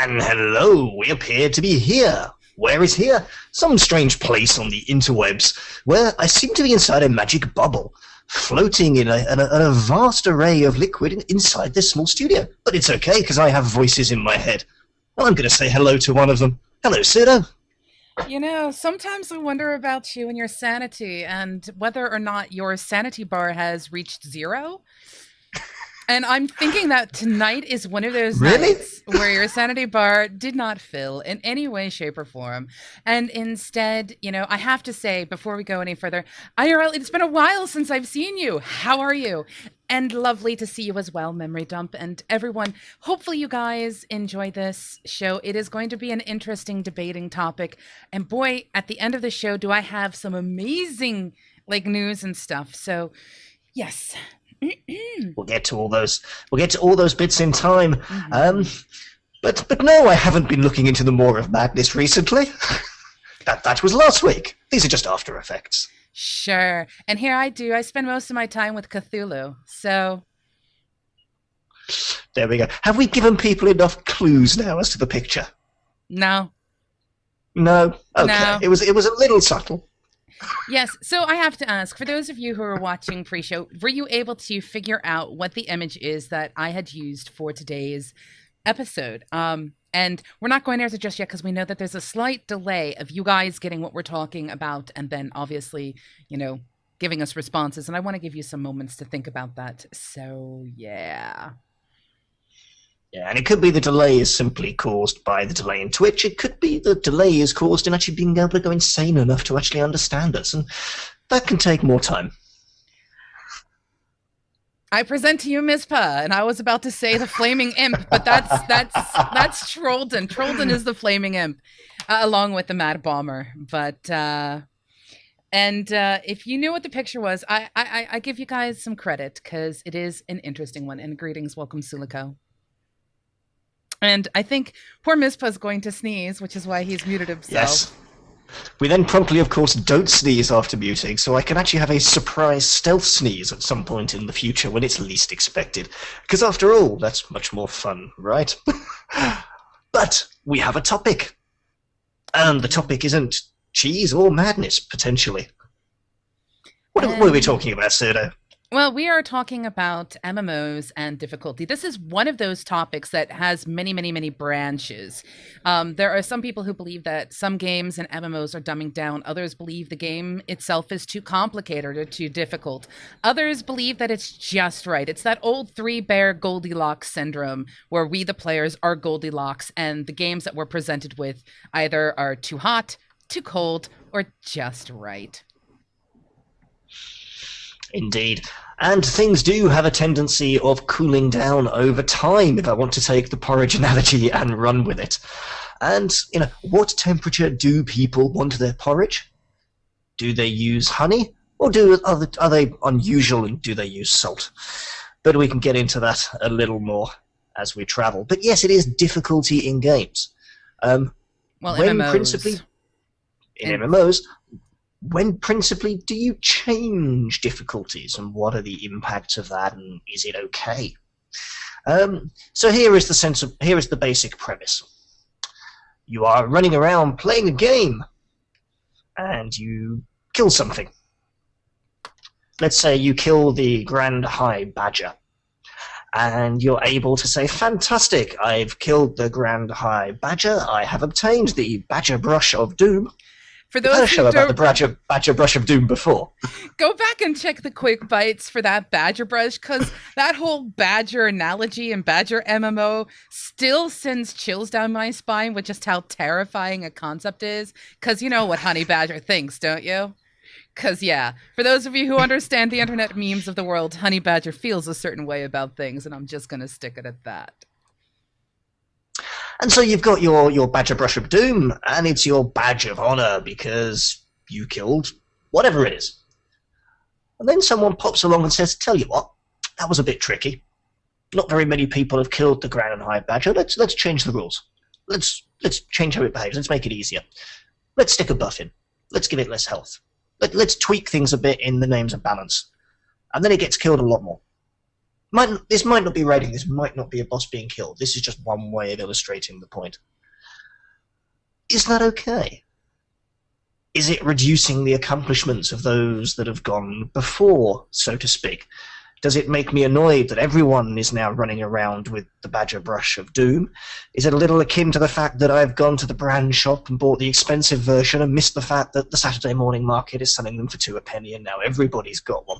And hello, we appear to be here. Where is here? Some strange place on the interwebs, where I seem to be inside a magic bubble, floating in a vast array of liquid inside this small studio. But it's okay, because I have voices in my head. And I'm going to say hello to one of them. Hello, Pseudo. You know, sometimes I wonder about you and your sanity, and whether or not your sanity bar has reached zero. And I'm thinking that tonight is one of those nights where your sanity bar did not fill in any way, shape, or form. And instead, you know, I have to say, before we go any further, IRL, it's been a while since I've seen you. How are you? And lovely to see you as well, Memory Dump. And everyone, hopefully you guys enjoy this show. It is going to be an interesting debating topic. And boy, at the end of the show, do I have some amazing, news and stuff. So, yes. We'll get to all those. We'll get to all those bits in time. But no, I haven't been looking into the Maw of Madness recently. that was last week. These are just after effects. Sure. And here I do. I spend most of my time with Cthulhu. So there we go. Have we given people enough clues now as to the picture? No. No. Okay. No. It was a little subtle. Yes, so I have to ask, for those of you who are watching pre-show, were you able to figure out what the image is that I had used for today's episode? And we're not going there just yet because we know that there's a slight delay of you guys getting what we're talking about and then obviously, you know, giving us responses. And I want to give you some moments to think about that. So, yeah. Yeah, and it could be the delay is simply caused by the delay in Twitch. It could be the delay is caused in actually being able to go insane enough to actually understand us, and that can take more time. I present to you Mizpah, and I was about to say the flaming imp, but that's Trollden. Trollden is the flaming imp, along with the Mad Bomber. But if you knew what the picture was, I give you guys some credit because it is an interesting one. And greetings, welcome, Suliko. And I think poor Mizpah is going to sneeze, which is why he's muted himself. Yes. We then promptly, of course, don't sneeze after muting, so I can actually have a surprise stealth sneeze at some point in the future when it's least expected. Because after all, that's much more fun, right? But we have a topic. And the topic isn't cheese or madness, potentially. What are we talking about, Pseudo? Well, we are talking about MMOs and difficulty. This is one of those topics that has many, many, many branches. There are some people who believe that some games and MMOs are dumbing down. Others believe the game itself is too complicated or too difficult. Others believe that it's just right. It's that old three-bear Goldilocks syndrome where we, the players, are Goldilocks and the games that we're presented with either are too hot, too cold, or just right. Indeed. And things do have a tendency of cooling down over time, if I want to take the porridge analogy and run with it. And, you know, what temperature do people want their porridge? Do they use honey? Or are they unusual and do they use salt? But we can get into that a little more as we travel. But yes, it is difficulty in games. MMOs. In MMOs, when principally do you change difficulties, and what are the impacts of that, and is it okay? So here is the basic premise. You are running around playing a game, and you kill something. Let's say you kill the Grand High Badger, and you're able to say, fantastic, I've killed the Grand High Badger, I have obtained the Badger Brush of Doom. For those who about the Badger Brush of Doom before. Go back and check the quick bites for that Badger Brush, because that whole Badger analogy and Badger MMO still sends chills down my spine with just how terrifying a concept is. Because you know what Honey Badger thinks, don't you? Because, yeah, for those of you who understand the internet memes of the world, Honey Badger feels a certain way about things, and I'm just going to stick it at that. And so you've got your Badger Brush of Doom, and it's your badge of honor because you killed whatever it is. And then someone pops along and says, tell you what, that was a bit tricky. Not very many people have killed the Grand and High Badger. Let's change the rules. Let's change how it behaves. Let's make it easier. Let's stick a buff in. Let's give it less health. Let's tweak things a bit in the names of balance. And then it gets killed a lot more. This might not be raiding, this might not be a boss being killed. This is just one way of illustrating the point. Is that okay? Is it reducing the accomplishments of those that have gone before, so to speak? Does it make me annoyed that everyone is now running around with the badger brush of doom? Is it a little akin to the fact that I've gone to the brand shop and bought the expensive version and missed the fact that the Saturday morning market is selling them for 2 a penny and now everybody's got one?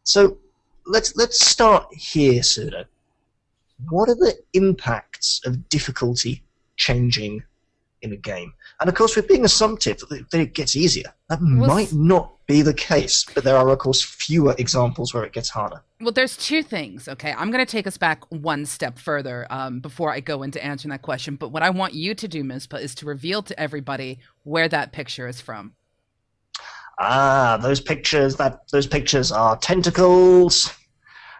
So let's start here, Pseudo. What are the impacts of difficulty changing in a game? And of course, we're being assumptive that it gets easier. That might not be the case, but there are, of course, fewer examples where it gets harder. Well, there's 2 things, okay? I'm going to take us back one step further before I go into answering that question. But what I want you to do, Mizpah, is to reveal to everybody where that picture is from. Those pictures are tentacles.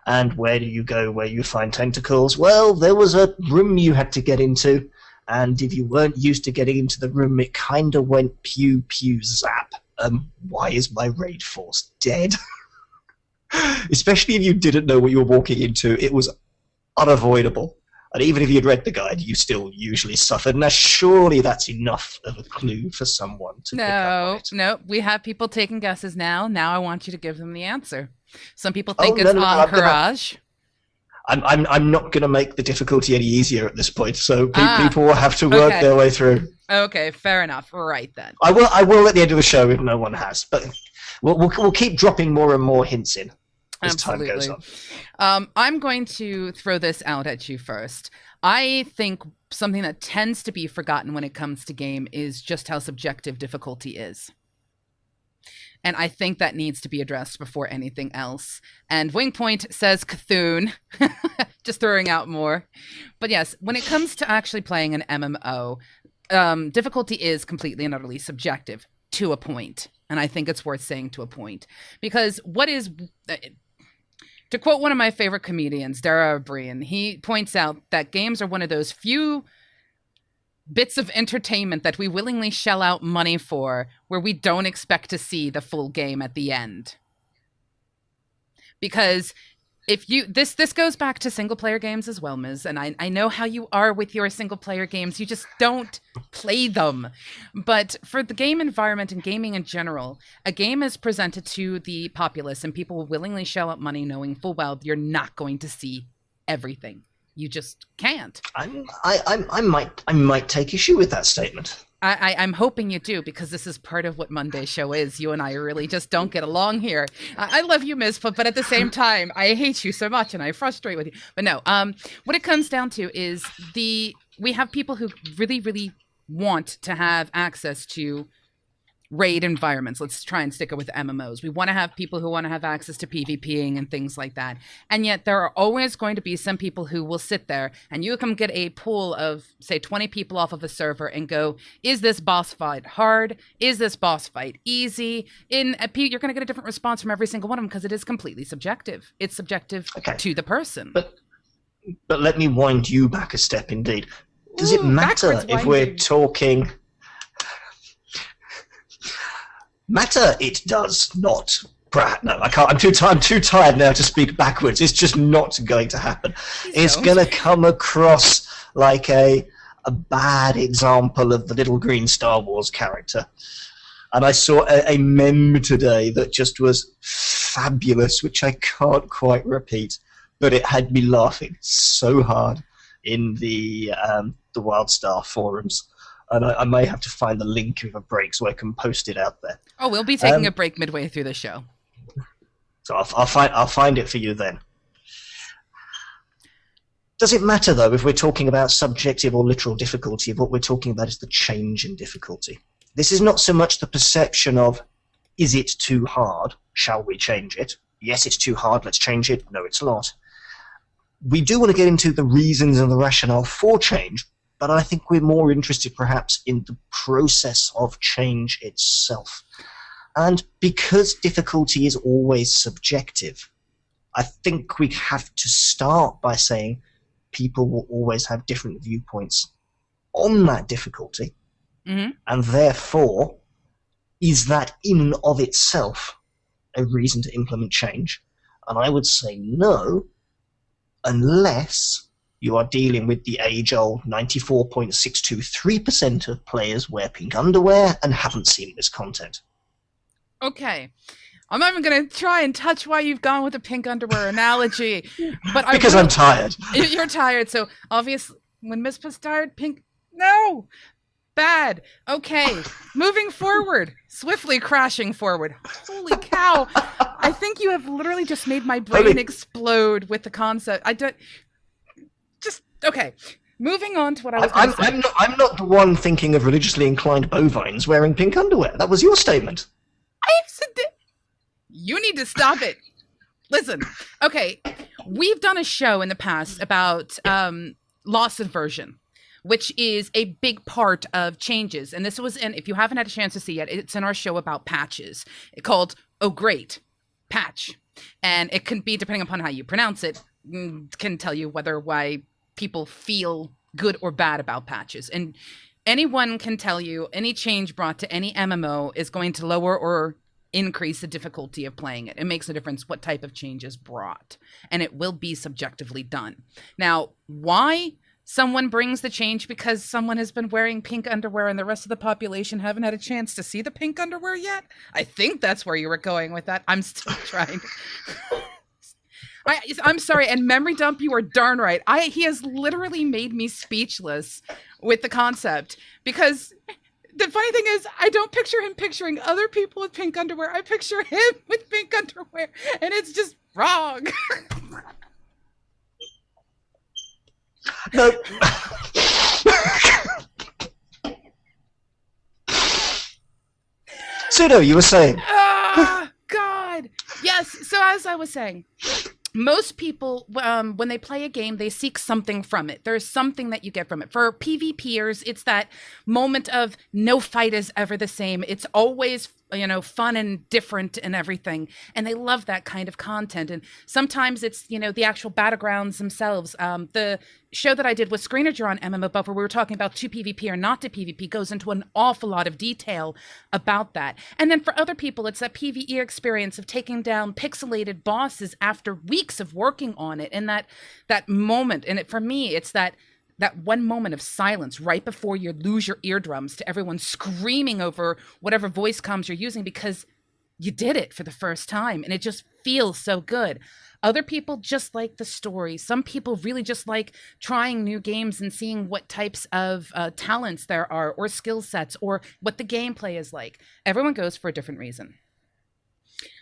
And where do you go where you find tentacles? Well, there was a room you had to get into. And if you weren't used to getting into the room, it kind of went pew, pew, zap. Why is my raid force dead? Especially if you didn't know what you were walking into, it was unavoidable. And even if you'd read the guide, you still usually suffered. Now, surely that's enough of a clue for someone to pick up on it. No, we have people taking guesses now. Now I want you to give them the answer. Some people think it's encourage. I'm not going to make the difficulty any easier at this point, so people will have to work their way through. Okay, fair enough. Right then. I will at the end of the show if no one has, but we'll keep dropping more and more hints in as time goes on. I'm going to throw this out at you first. I think something that tends to be forgotten when it comes to game is just how subjective difficulty is. And I think that needs to be addressed before anything else. And Wingpoint says Cthulhu, just throwing out more. But yes, when it comes to actually playing an MMO, difficulty is completely and utterly subjective to a point. And I think it's worth saying to a point. Because what is... to quote one of my favorite comedians, Dara O'Brien, he points out that games are one of those few bits of entertainment that we willingly shell out money for where we don't expect to see the full game at the end. Because if you this goes back to single player games as well, Ms. And I know how you are with your single player games. You just don't play them. But for the game environment and gaming in general, a game is presented to the populace and people will willingly shell out money knowing full well you're not going to see everything. You just can't. I might take issue with that statement. I'm hoping you do, because this is part of what Monday's show is. You and I really just don't get along here. I love you, Mizpah, but at the same time, I hate you so much and I frustrate with you. But no, what it comes down to is we have people who really, really want to have access to raid environments. Let's try and stick it with MMOs. We want to have people who want to have access to PvPing and things like that. And yet there are always going to be some people who will sit there and you can get a pool of, say, 20 people off of a server and go, is this boss fight hard? Is this boss fight easy? You're going to get a different response from every single one of them because it is completely subjective. It's subjective to the person. But let me wind you back a step indeed. Does it matter if we're talking... Matter it does not. No, I can't. I'm too tired now to speak backwards. It's just not going to happen. It's going to come across like a bad example of the little green Star Wars character. And I saw a meme today that just was fabulous, which I can't quite repeat, but it had me laughing so hard in the WildStar forums. And I may have to find the link of a break so I can post it out there. Oh, we'll be taking a break midway through the show. So I'll find it for you then. Does it matter, though, if we're talking about subjective or literal difficulty? If what we're talking about is the change in difficulty. This is not so much the perception of, is it too hard? Shall we change it? Yes, it's too hard. Let's change it. No, it's not. We do want to get into the reasons and the rationale for change, but I think we're more interested perhaps in the process of change itself. And because difficulty is always subjective, I think we have to start by saying people will always have different viewpoints on that difficulty. Mm-hmm. And therefore, is that in and of itself a reason to implement change? And I would say no, unless you are dealing with the age-old 94.623% of players wear pink underwear and haven't seen this content. Okay. I'm not even going to try and touch why you've gone with the pink underwear analogy. But because I'm tired. You're tired, so obviously when Mizpah's tired, pink... No! Bad. Okay. Moving forward. Swiftly crashing forward. Holy cow. I think you have literally just made my brain explode with the concept. I don't... Just... Okay. Moving on to what I was going to say. I'm not the one thinking of religiously inclined bovines wearing pink underwear. That was your statement. You need to stop it. Listen. Okay. We've done a show in the past about loss aversion, which is a big part of changes. And this was in, if you haven't had a chance to see yet, it's in our show about patches called Oh Great Patch. And it can be, depending upon how you pronounce it, can tell you why people feel good or bad about patches. And anyone can tell you any change brought to any MMO is going to lower or increase the difficulty of playing it. It makes a difference what type of change is brought. And it will be subjectively done. Now, why someone brings the change? Because someone has been wearing pink underwear and the rest of the population haven't had a chance to see the pink underwear yet? I think that's where you were going with that. I'm still trying. I'm sorry, and memory dump, you are darn right. He has literally made me speechless with the concept, because the funny thing is, I don't picture him picturing other people with pink underwear. I picture him with pink underwear, and it's just wrong. No. Pseudo, you were saying. Ah, God. Yes, so as I was saying, most people, when they play a game, they seek something from it. There's something that you get from it. For PvPers, it's that moment of no fight is ever the same. It's always, fun and different and everything. And they love that kind of content. And sometimes it's, the actual battlegrounds themselves. The show that I did with Screenager on MMOBuff, where we were talking about to PvP or not to PvP, goes into an awful lot of detail about that. And then for other people, it's that PvE experience of taking down pixelated bosses after weeks of working on it. And that moment, and for me, it's that one moment of silence right before you lose your eardrums to everyone screaming over whatever voice comms you're using, because you did it for the first time and it just feels so good. Other people just like the story. Some people really just like trying new games and seeing what types of talents there are, or skill sets, or what the gameplay is like. Everyone goes for a different reason.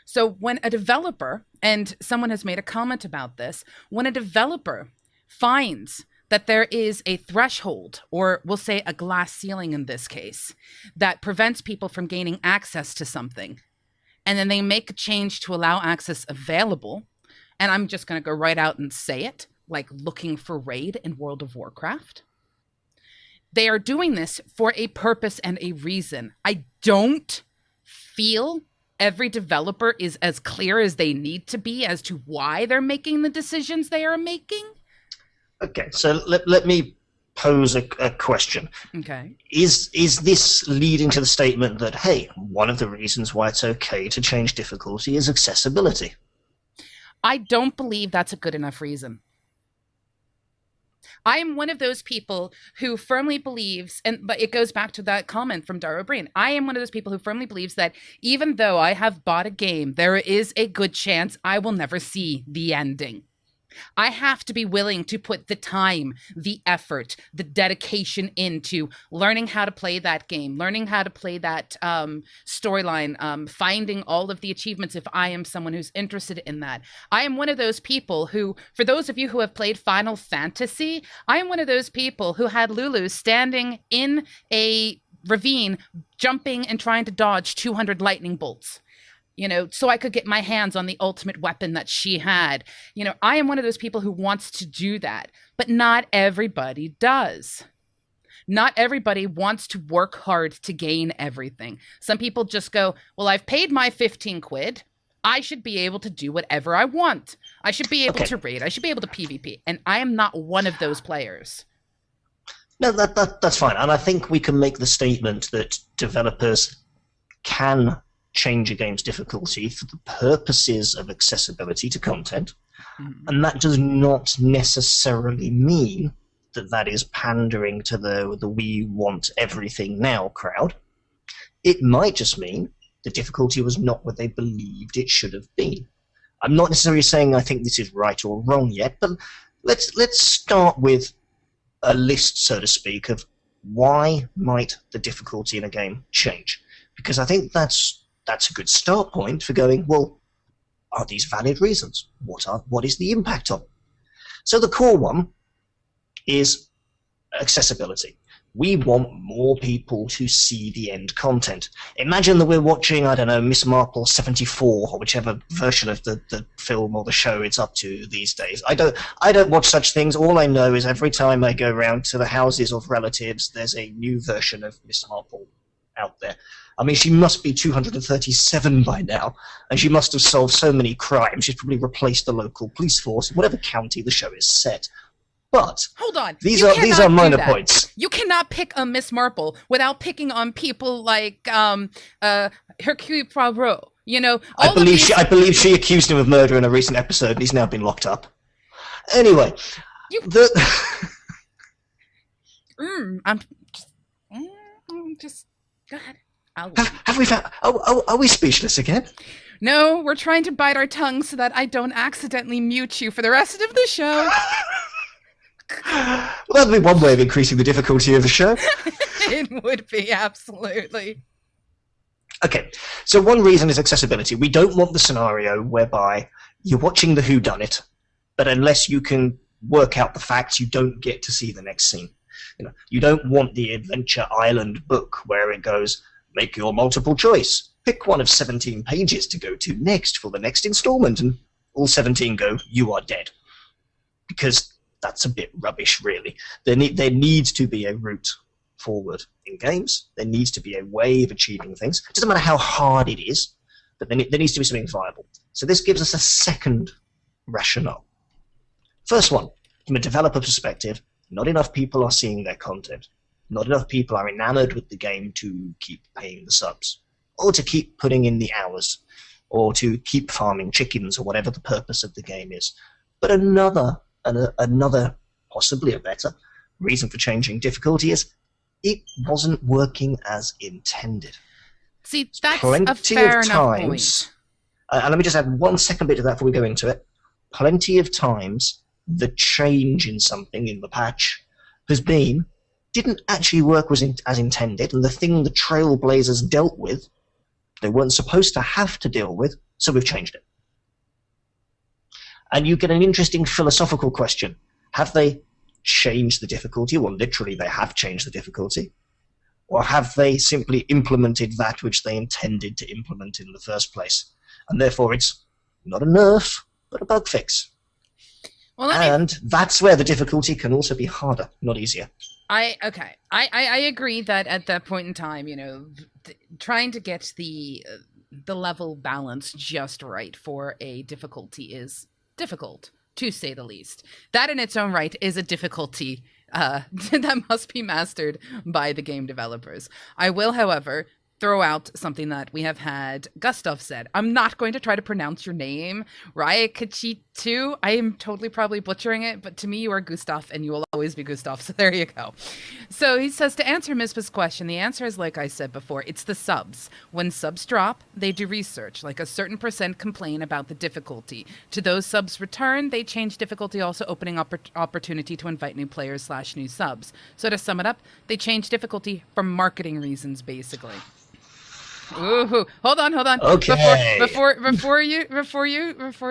So when a developer, and someone has made a comment about this, when a developer finds that there is a threshold, or we'll say a glass ceiling in this case, that prevents people from gaining access to something, and then they make a change to allow access available, and I'm just going to go right out and say it, like looking for raid in World of Warcraft. They are doing this for a purpose and a reason. I don't feel every developer is as clear as they need to be as to why they're making the decisions they are making. Okay, so let me pose a question. Okay. Is this leading to the statement that, hey, one of the reasons why it's okay to change difficulty is accessibility? I don't believe that's a good enough reason. I am one of those people who firmly believes, but it goes back to that comment from Dara Breen. I am one of those people who firmly believes that even though I have bought a game, there is a good chance I will never see the ending. I have to be willing to put the time, the effort, the dedication into learning how to play that game, learning how to play that storyline, finding all of the achievements if I am someone who's interested in that. I am one of those people who, for those of you who have played Final Fantasy, I am one of those people who had Lulu standing in a ravine, jumping and trying to dodge 200 lightning bolts. So I could get my hands on the ultimate weapon that she had. I am one of those people who wants to do that, but not everybody does. Not everybody wants to work hard to gain everything. Some people just go, well, I've paid my 15 quid. I should be able to do whatever I want. I should be able to raid. I should be able to PvP. And I am not one of those players. No, that's fine. And I think we can make the statement that developers can change a game's difficulty for the purposes of accessibility to content, and that does not necessarily mean that that is pandering to the we want everything now crowd. It might just mean the difficulty was not what they believed it should have been. I'm not necessarily saying I think this is right or wrong yet, but let's start with a list, so to speak, of why might the difficulty in a game change? Because I think that's a good start point for going, well, are these valid reasons? What is the impact of it? So the core one is accessibility. We want more people to see the end content. Imagine that we're watching, I don't know, Miss Marple 74, or whichever version of the film or the show it's up to these days. I don't watch such things. All I know is every time I go around to the houses of relatives, there's a new version of Miss Marple out there. I mean, she must be 237 by now, and she must have solved so many crimes. She's probably replaced the local police force in whatever county the show is set. But hold on, these are minor points. You cannot pick on Miss Marple without picking on people like Hercule Poirot. You know, I believe she accused him of murder in a recent episode, and he's now been locked up. Anyway, I'm just go ahead. Have we found? Are we speechless again? No, we're trying to bite our tongues so that I don't accidentally mute you for the rest of the show. Well, that'd be one way of increasing the difficulty of the show. It would be, absolutely. Okay, so one reason is accessibility. We don't want the scenario whereby you're watching the whodunit, but unless you can work out the facts, you don't get to see the next scene. You don't want the Adventure Island book where it goes, make your multiple choice. Pick one of 17 pages to go to next for the next installment, and all 17 go, you are dead. Because that's a bit rubbish, really. There needs to be a route forward in games. There needs to be a way of achieving things. It doesn't matter how hard it is, but there needs to be something viable. So this gives us a second rationale. First one, from a developer perspective, not enough people are seeing their content. Not enough people are enamored with the game to keep paying the subs, or to keep putting in the hours, or to keep farming chickens, or whatever the purpose of the game is. But another, possibly a better, reason for changing difficulty is it wasn't working as intended. See, that's a fair enough point. And let me just add one second bit to that before we go into it. Plenty of times, the change in something in the patch didn't actually work as intended, and the thing the Trailblazers dealt with, they weren't supposed to have to deal with, so we've changed it. And you get an interesting philosophical question. Have they changed the difficulty? Well, literally, they have changed the difficulty. Or have they simply implemented that which they intended to implement in the first place? And therefore, it's not a nerf, but a bug fix. Well, that's where the difficulty can also be harder, not easier. I agree that at that point in time, trying to get the level balance just right for a difficulty is difficult, to say the least. That in its own right is a difficulty that must be mastered by the game developers. I will, however, throw out something that we have had Gustav said. I'm not going to try to pronounce your name, Rayakachitu. I am totally probably butchering it, but to me you are Gustav and you will always be Gustav, so there you go. So he says, to answer Mizpah's question, the answer is like I said before, it's the subs. When subs drop, they do research, like a certain % complain about the difficulty. To those subs return, they change difficulty, also opening opportunity to invite new players / new subs. So to sum it up, they change difficulty for marketing reasons, basically. Ooh, hold on. Okay. Before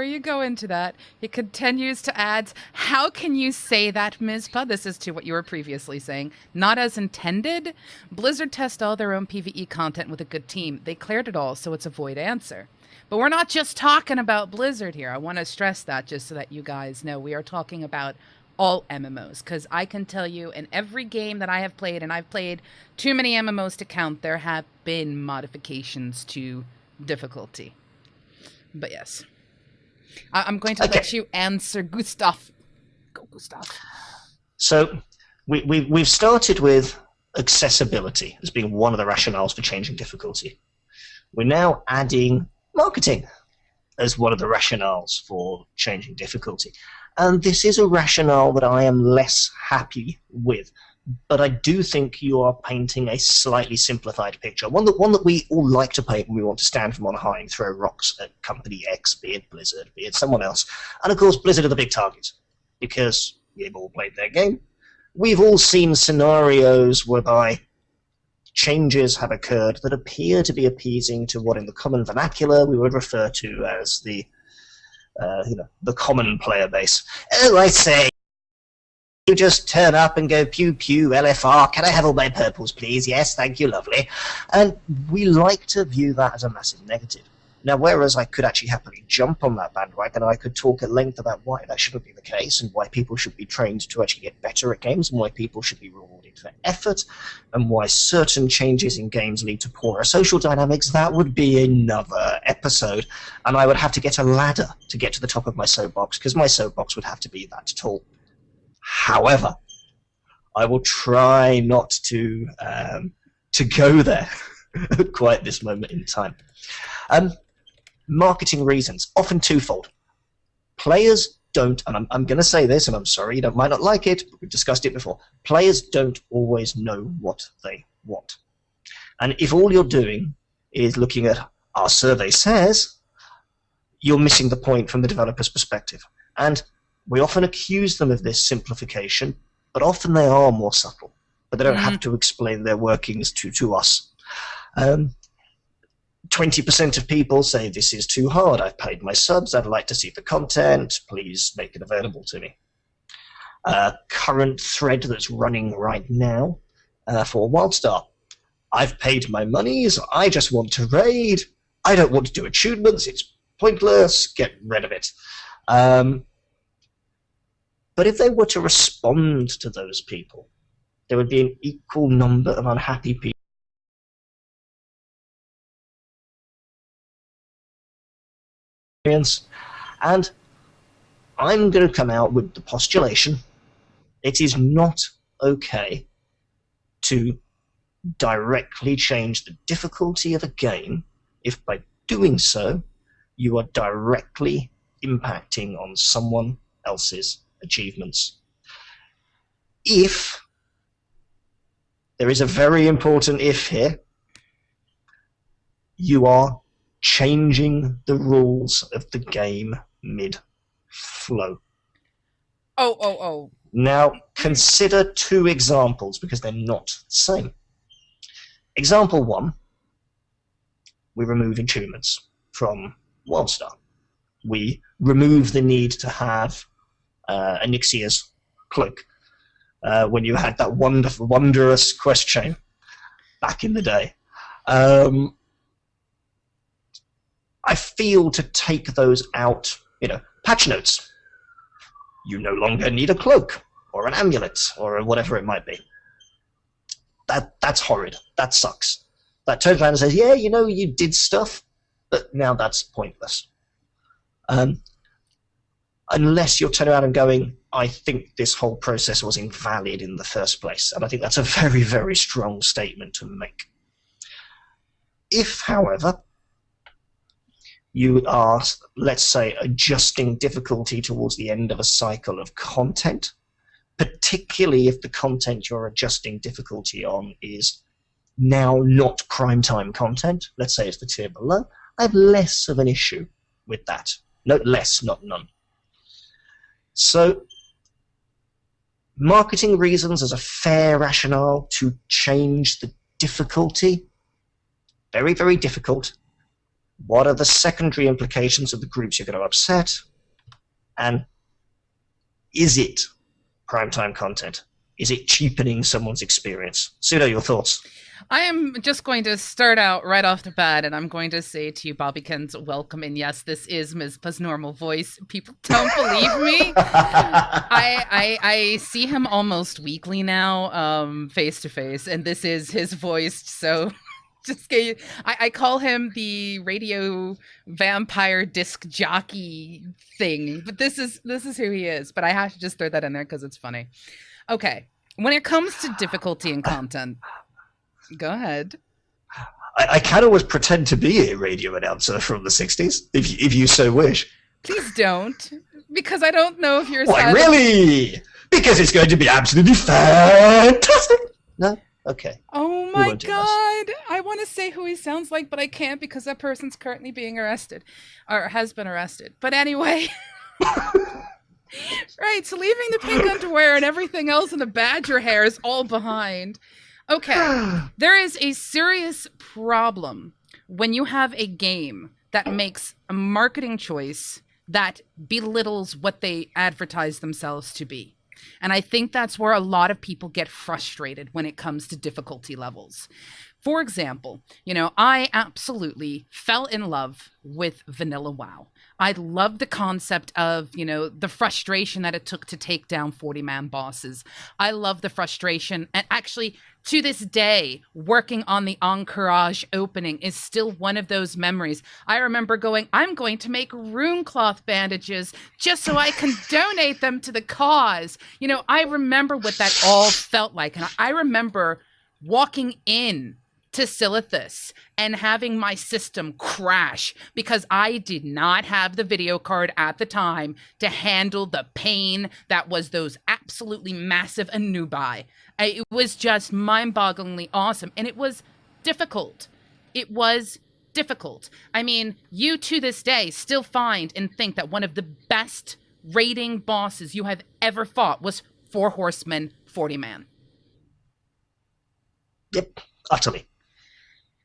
you go into that, he continues to add, how can you say that, Mizpah? This is to what you were previously saying. Not as intended? Blizzard test all their own PvE content with a good team. They cleared it all, so it's a void answer. But we're not just talking about Blizzard here. I want to stress that just so that you guys know. We are talking about all MMOs, because I can tell you in every game that I have played, and I've played too many MMOs to count, there have been modifications to difficulty. But yes, I'm going to let you answer, Gustav. Go, Gustav. So we've started with accessibility as being one of the rationales for changing difficulty. we're now adding marketing as one of the rationales for changing difficulty. And this is a rationale that I am less happy with. But I do think you are painting a slightly simplified picture, one that we all like to paint when we want to stand from on high and throw rocks at company X, be it Blizzard, be it someone else. And of course, Blizzard are the big target, because we've all played their game. We've all seen scenarios whereby changes have occurred that appear to be appeasing to what in the common vernacular we would refer to as the common player base. Oh, I say, you just turn up and go pew pew LFR, can I have all my purples please? Yes, thank you, lovely. And we like to view that as a massive negative. Now, whereas I could actually happily jump on that bandwagon, I could talk at length about why that shouldn't be the case, and why people should be trained to actually get better at games, and why people should be rewarded for effort, and why certain changes in games lead to poorer social dynamics. That would be another episode, and I would have to get a ladder to get to the top of my soapbox, because my soapbox would have to be that tall. However, I will try not to go there at quite this moment in time. Marketing reasons, often twofold. Players don't, and I'm going to say this, and I'm sorry, you might not like it, but we've discussed it before. Players don't always know what they want. And if all you're doing is looking at our survey says, you're missing the point from the developer's perspective. And we often accuse them of this simplification, but often they are more subtle. But they don't have to explain their workings to us. 20% of people say this is too hard. I've paid my subs. I'd like to see the content. Please make it available to me. Current thread that's running right now for WildStar. I've paid my monies. I just want to raid. I don't want to do achievements. It's pointless. Get rid of it. But if they were to respond to those people, there would be an equal number of unhappy people. And I'm going to come out with the postulation: it is not okay to directly change the difficulty of a game if by doing so you are directly impacting on someone else's achievements. If, there is a very important if here, you are changing the rules of the game mid-flow. Oh. Now, consider two examples, because they're not the same. Example one, we remove achievements from WildStar. We remove the need to have Anixia's cloak when you had that wondrous quest chain back in the day. I feel to take those out, patch notes. You no longer need a cloak, or an amulet, or whatever it might be. That's horrid. That sucks. That turns around and says, yeah, you did stuff, but now that's pointless. Unless you're turning around and going, I think this whole process was invalid in the first place. And I think that's a very, very strong statement to make. If, however, you are, let's say, adjusting difficulty towards the end of a cycle of content, particularly if the content you're adjusting difficulty on is now not prime time content, let's say it's the tier below, I have less of an issue with that. No, less, not none. So, marketing reasons as a fair rationale to change the difficulty, very, very difficult. What are the secondary implications of the groups you're going to upset? And is it primetime content? Is it cheapening someone's experience? Pseudo, your thoughts? I am just going to start out right off the bat, and I'm going to say to you, Bobbykins, welcome. And yes, this is Mizpah's normal voice. People don't believe me. I see him almost weekly now, face to face, and this is his voice. So I call him the radio vampire disc jockey thing, but this is who he is. But I have to just throw that in there because it's funny. Okay, when it comes to difficulty and content, go ahead. I can always pretend to be a radio announcer from the 60s, if you so wish. Please don't, because I don't know if you're... Why, really? Because it's going to be absolutely fantastic. No? Okay. Oh my God. I want to say who he sounds like, but I can't because that person's currently being arrested, or has been arrested. But anyway... Right, so leaving the pink underwear and everything else in the badger hair is all behind. Okay, there is a serious problem when you have a game that makes a marketing choice that belittles what they advertise themselves to be. And I think that's where a lot of people get frustrated when it comes to difficulty levels. For example, I absolutely fell in love with Vanilla WoW. I loved the concept of, the frustration that it took to take down 40-man bosses. I love the frustration. And actually, to this day, working on the Encourage opening is still one of those memories. I remember going, I'm going to make rune cloth bandages just so I can donate them to the cause. I remember what that all felt like. And I remember walking in to Silithus and having my system crash because I did not have the video card at the time to handle the pain that was those absolutely massive Anubai. It was just mind-bogglingly awesome, and it was difficult. It was difficult. I mean, you to this day still find and think that one of the best raiding bosses you have ever fought was 4 Horsemen, 40-man. Yep, utterly.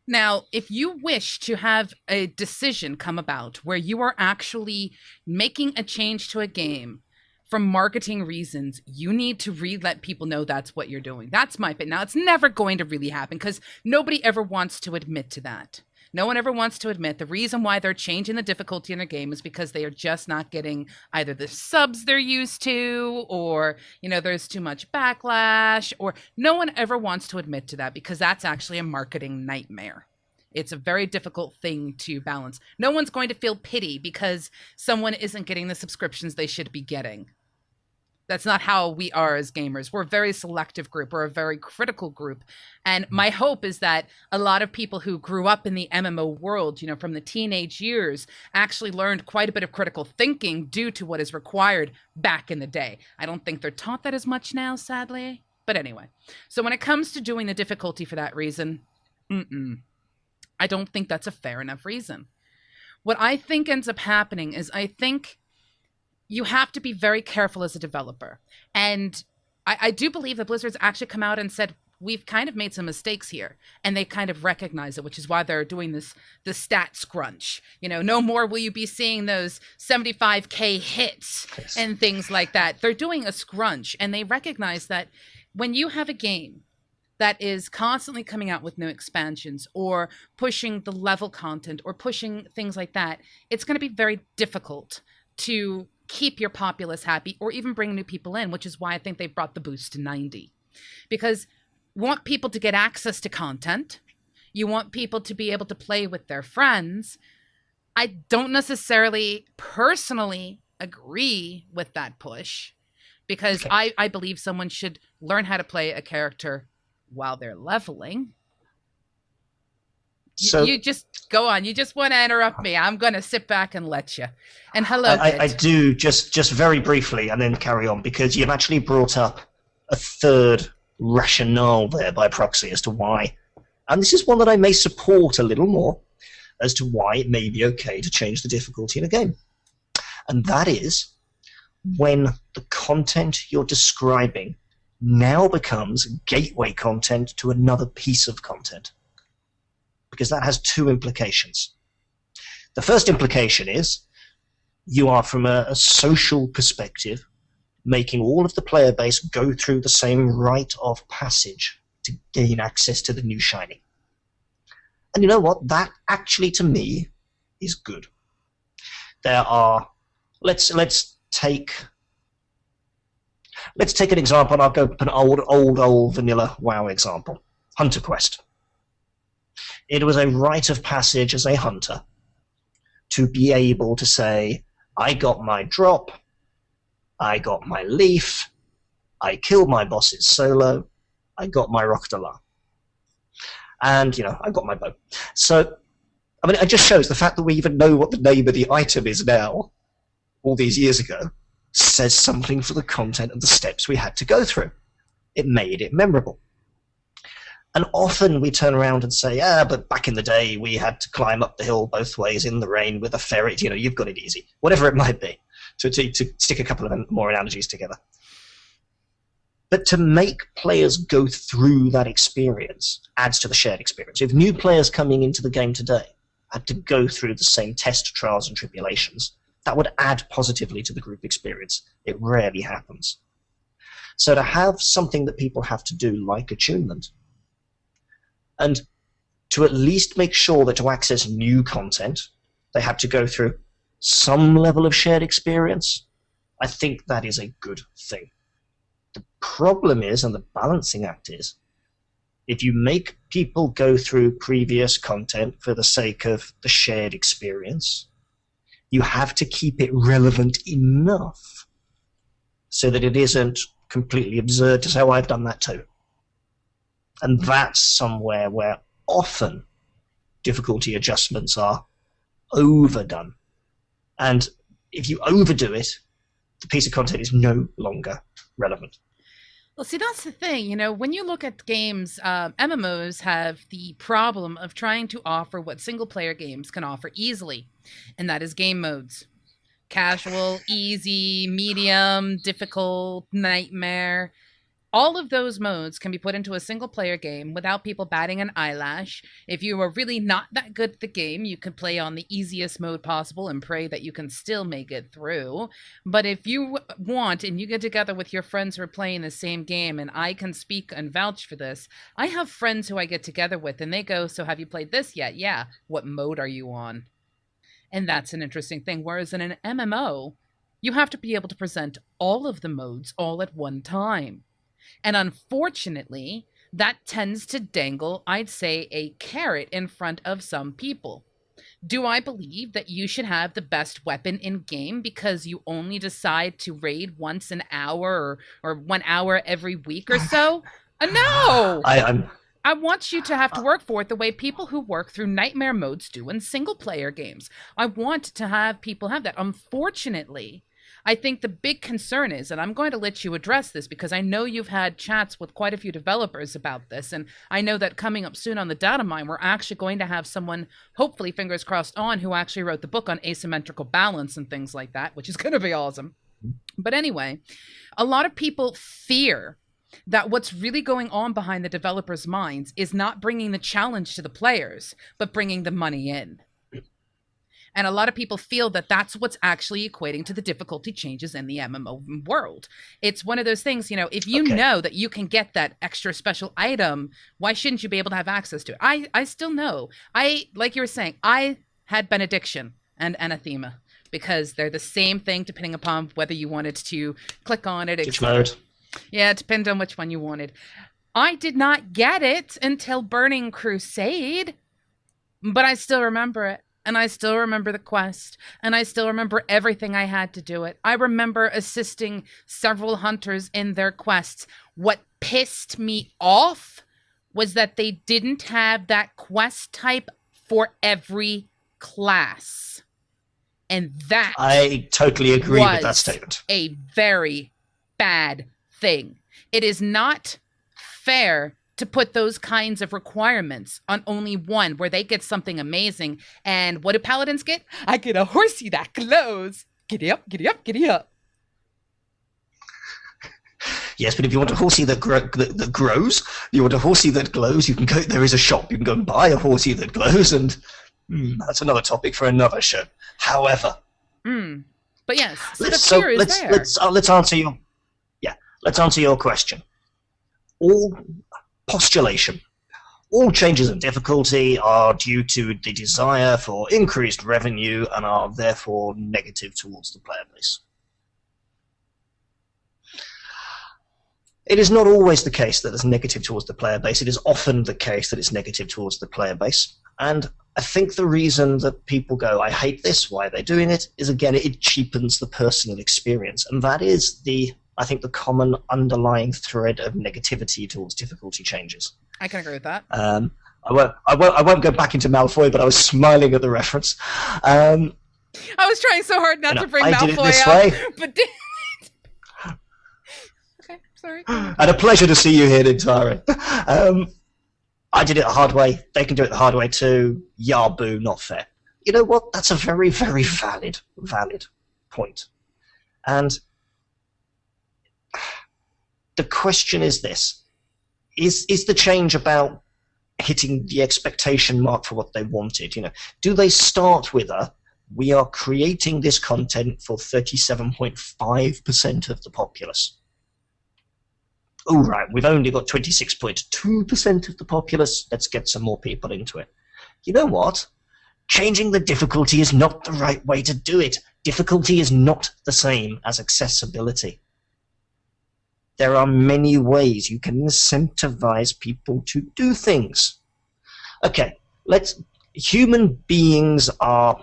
Now, if you wish to have a decision come about where you are actually making a change to a game for marketing reasons, you need to let people know that's what you're doing. That's my opinion. Now, it's never going to really happen because nobody ever wants to admit to that. No one ever wants to admit the reason why they're changing the difficulty in a game is because they are just not getting either the subs they're used to, or, there's too much backlash, or no one ever wants to admit to that because that's actually a marketing nightmare. It's a very difficult thing to balance. No one's going to feel pity because someone isn't getting the subscriptions they should be getting. That's not how we are as gamers. We're a very selective group. We're a very critical group. And my hope is that a lot of people who grew up in the MMO world, from the teenage years, actually learned quite a bit of critical thinking due to what is required back in the day. I don't think they're taught that as much now, sadly. But anyway, so when it comes to doing the difficulty for that reason, I don't think that's a fair enough reason. What I think ends up happening is I think you have to be very careful as a developer. And I do believe that Blizzard's actually come out and said, we've kind of made some mistakes here. And they kind of recognize it, which is why they're doing the stat scrunch. No more will you be seeing those 75K hits and things like that. They're doing a scrunch, and they recognize that when you have a game that is constantly coming out with new expansions or pushing the level content or pushing things like that, it's going to be very difficult to keep your populace happy or even bring new people in, which is why I think they brought the boost to 90. Because you want people to get access to content. You want people to be able to play with their friends. I don't necessarily personally agree with that push because I believe someone should learn how to play a character while they're leveling. So you just go on. You just want to interrupt me. I'm going to sit back and let you. And hello, I do, just very briefly, and then carry on, because you've actually brought up a third rationale there by proxy as to why. And this is one that I may support a little more as to why it may be okay to change the difficulty in a game. And that is when the content you're describing now becomes gateway content to another piece of content. Because that has two implications. The first implication is you are, from a social perspective, making all of the player base go through the same rite of passage to gain access to the new shiny. And you know what? That actually, to me, is good. There are... Let's take an example, and I'll go an old vanilla WoW example. Hunter Quest. It was a rite of passage as a hunter to be able to say, I got my drop, I got my leaf, I killed my bosses solo, I got my Rock de la. And, I've got my bow. So, I mean, it just shows the fact that we even know what the name of the item is now, all these years ago, says something for the content of the steps we had to go through. It made it memorable. And often we turn around and say, but back in the day we had to climb up the hill both ways in the rain with a ferret, you've got it easy. Whatever it might be, to stick a couple of more analogies together. But to make players go through that experience adds to the shared experience. If new players coming into the game today had to go through the same test, trials, and tribulations, that would add positively to the group experience. It rarely happens. So to have something that people have to do, like attunement, and to at least make sure that to access new content, they have to go through some level of shared experience, I think that is a good thing. The problem is, and the balancing act is, if you make people go through previous content for the sake of the shared experience, you have to keep it relevant enough so that it isn't completely absurd to say, I've done that too. And that's somewhere where often difficulty adjustments are overdone. And if you overdo it, the piece of content is no longer relevant. Well, see, that's the thing. When you look at games, MMOs have the problem of trying to offer what single-player games can offer easily, and that is game modes. Casual, easy, medium, difficult, nightmare. All of those modes can be put into a single-player game without people batting an eyelash. If you are really not that good at the game, you can play on the easiest mode possible and pray that you can still make it through. But if you want, and you get together with your friends who are playing the same game, and I can speak and vouch for this, I have friends who I get together with, and they go, so have you played this yet? Yeah. What mode are you on? And that's an interesting thing. Whereas in an MMO, you have to be able to present all of the modes all at one time. And unfortunately, that tends to dangle, I'd say, a carrot in front of some people. Do I believe that you should have the best weapon in game because you only decide to raid once an hour or 1 hour every week or so? No! I want you to have to work for it the way people who work through nightmare modes do in single-player games. I want to have people have that. Unfortunately, I think the big concern is, and I'm going to let you address this because I know you've had chats with quite a few developers about this, and I know that coming up soon on the data mine, we're actually going to have someone, hopefully fingers crossed on, who actually wrote the book on asymmetrical balance and things like that, which is going to be awesome. But anyway, a lot of people fear that what's really going on behind the developers' minds is not bringing the challenge to the players, but bringing the money in. And a lot of people feel that that's what's actually equating to the difficulty changes in the MMO world. It's one of those things, if you know that you can get that extra special item, why shouldn't you be able to have access to it? I still know. Like you were saying, I had Benediction and Anathema because they're the same thing depending upon whether you wanted to click on it. Which mode? Yeah, it depends on which one you wanted. I did not get it until Burning Crusade, but I still remember it. And I still remember the quest, and I still remember everything I had to do it. I remember assisting several hunters in their quests. What pissed me off was that they didn't have that quest type for every class. And that I totally agree with that statement. A very bad thing. It is not fair to put those kinds of requirements on only one where they get something amazing. And what do paladins get? I get a horsey that glows. Giddy up, giddy up, giddy up. Yes, but if you want a horsey that grows, you want a horsey that glows, you can go, there is a shop, you can go and buy a horsey that glows, and that's another topic for another show. However. But yes, so let's answer your question. All postulation. All changes in difficulty are due to the desire for increased revenue and are therefore negative towards the player base. It is not always the case that it's negative towards the player base. It is often the case that it's negative towards the player base. And I think the reason that people go, I hate this, why are they doing it, is again, it cheapens the personal experience. And that is I think the common underlying thread of negativity towards difficulty changes. I can agree with that. I won't go back into Malfoy, but I was smiling at the reference. I was trying so hard not to bring I Malfoy did it this up, way. but okay, sorry. And a pleasure to see you here, Nintari. I did it the hard way. They can do it the hard way too. Yahoo, not fair. You know what? That's a very, very valid point. And the question is this. Is the change about hitting the expectation mark for what they wanted? You know, do they start with we are creating this content for 37.5% of the populace? Oh, right, we've only got 26.2% of the populace. Let's get some more people into it. You know what? Changing the difficulty is not the right way to do it. Difficulty is not the same as accessibility. There are many ways you can incentivize people to do things. Okay, human beings are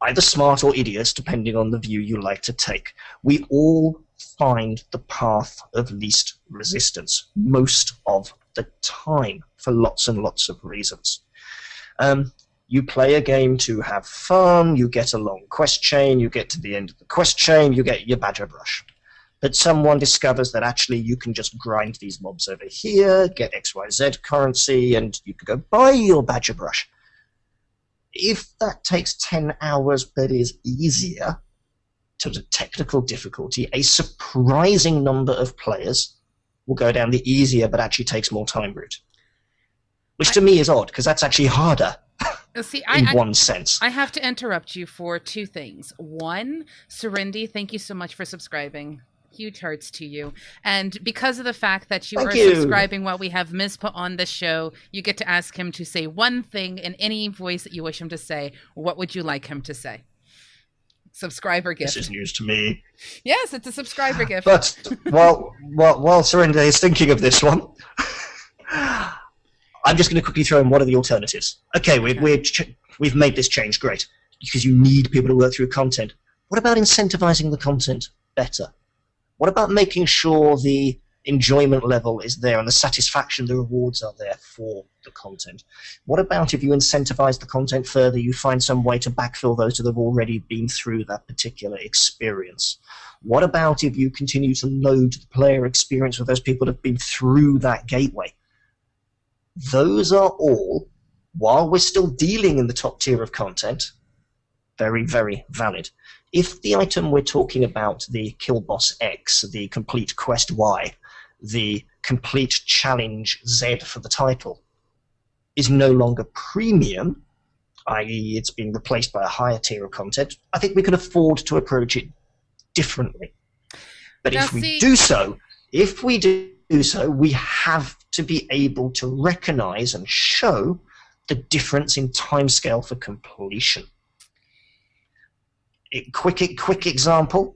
either smart or idiots, depending on the view you like to take. We all find the path of least resistance most of the time for lots and lots of reasons. You play a game to have fun, you get a long quest chain, you get to the end of the quest chain, you get your badger brush. But someone discovers that actually you can just grind these mobs over here, get XYZ currency, and you can go buy your badger brush. If that takes 10 hours but is easier, in terms of technical difficulty, a surprising number of players will go down the easier but actually takes more time route. Which to me is odd, because that's actually harder. See, in one sense. I have to interrupt you for two things. One, Serendi, thank you so much for subscribing. Huge hearts to you. And because of the fact that you are subscribing while we have Mizpah on the show, you get to ask him to say one thing in any voice that you wish him to say. What would you like him to say? Subscriber gift. This is news to me. Yes, it's a subscriber gift. But while Serendi is thinking of this one, I'm just going to quickly throw in what are the alternatives. Okay, we've made this change, great, because you need people to work through content. What about incentivizing the content better? What about making sure the enjoyment level is there and the satisfaction, the rewards are there for the content? What about if you incentivize the content further, you find some way to backfill those that have already been through that particular experience? What about if you continue to load the player experience with those people that have been through that gateway? Those are all, while we're still dealing in the top tier of content, very, very valid. If the item we're talking about, the Kill Boss X, the Complete Quest Y, the Complete Challenge Z for the title, is no longer premium, i.e. it's being replaced by a higher tier of content, I think we can afford to approach it differently. But if we do so, we have to be able to recognize and show the difference in timescale for completion. Quick example,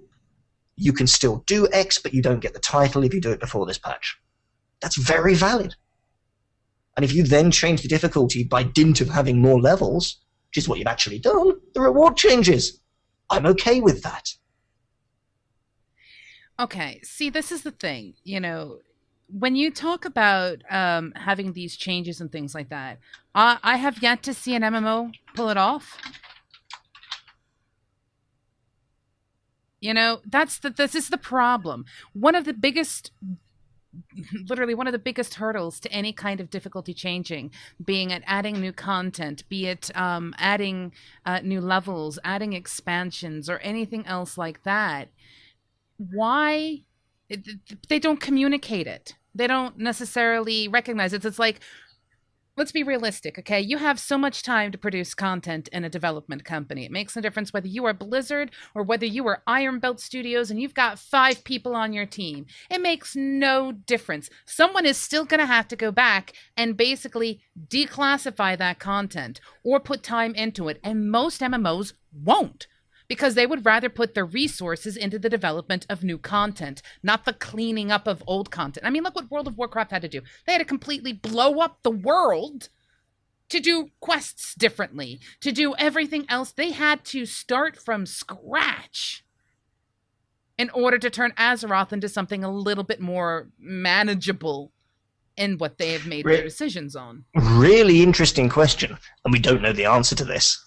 you can still do X, but you don't get the title if you do it before this patch. That's very valid. And if you then change the difficulty by dint of having more levels, which is what you've actually done, the reward changes. I'm okay with that. Okay, see, this is the thing, you know, when you talk about having these changes and things like that, I have yet to see an MMO pull it off. You know, this is the problem. One of the biggest, literally one of the biggest hurdles to any kind of difficulty changing, being it adding new content, be it adding new levels, adding expansions, or anything else like that. Why they don't communicate it? They don't necessarily recognize it. It's like, let's be realistic, okay? You have so much time to produce content in a development company. It makes no difference whether you are Blizzard or whether you are Iron Belt Studios and you've got 5 people on your team. It makes no difference. Someone is still going to have to go back and basically declassify that content or put time into it. And most MMOs won't, because they would rather put their resources into the development of new content, not the cleaning up of old content. I mean, look what World of Warcraft had to do. They had to completely blow up the world to do quests differently, to do everything else. They had to start from scratch in order to turn Azeroth into something a little bit more manageable and what they have made their decisions on. Really interesting question, and we don't know the answer to this.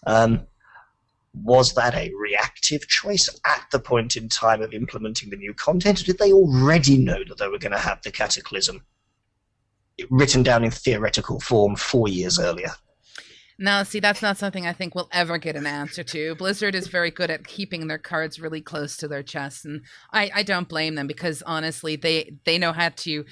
Was that a reactive choice at the point in time of implementing the new content, or did they already know that they were going to have the Cataclysm written down in theoretical form 4 years earlier? Now, see, that's not something I think we'll ever get an answer to. Blizzard is very good at keeping their cards really close to their chest, and I don't blame them, because honestly, they know how to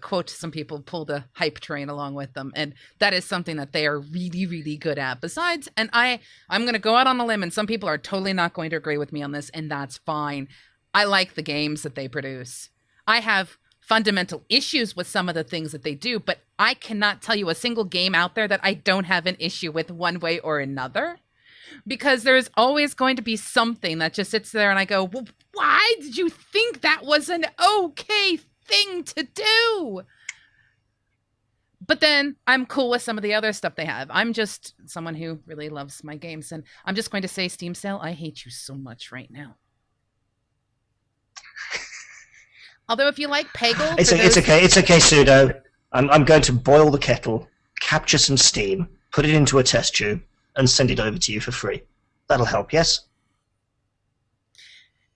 quote some people, pull the hype train along with them, and that is something that they are really, really good at. Besides, and I'm going to go out on a limb, and some people are totally not going to agree with me on this, and that's fine. I like the games that they produce. I have fundamental issues with some of the things that they do, but I cannot tell you a single game out there that I don't have an issue with one way or another, because there's always going to be something that just sits there and I go, well, why did you think that was an okay thing to do? But then I'm cool with some of the other stuff they have. I'm just someone who really loves my games, and I'm just going to say, Steam Sale, I hate you so much right now. Although if you like Peggle... It's okay, Pseudo. I'm going to boil the kettle, capture some steam, put it into a test tube, and send it over to you for free. That'll help, yes?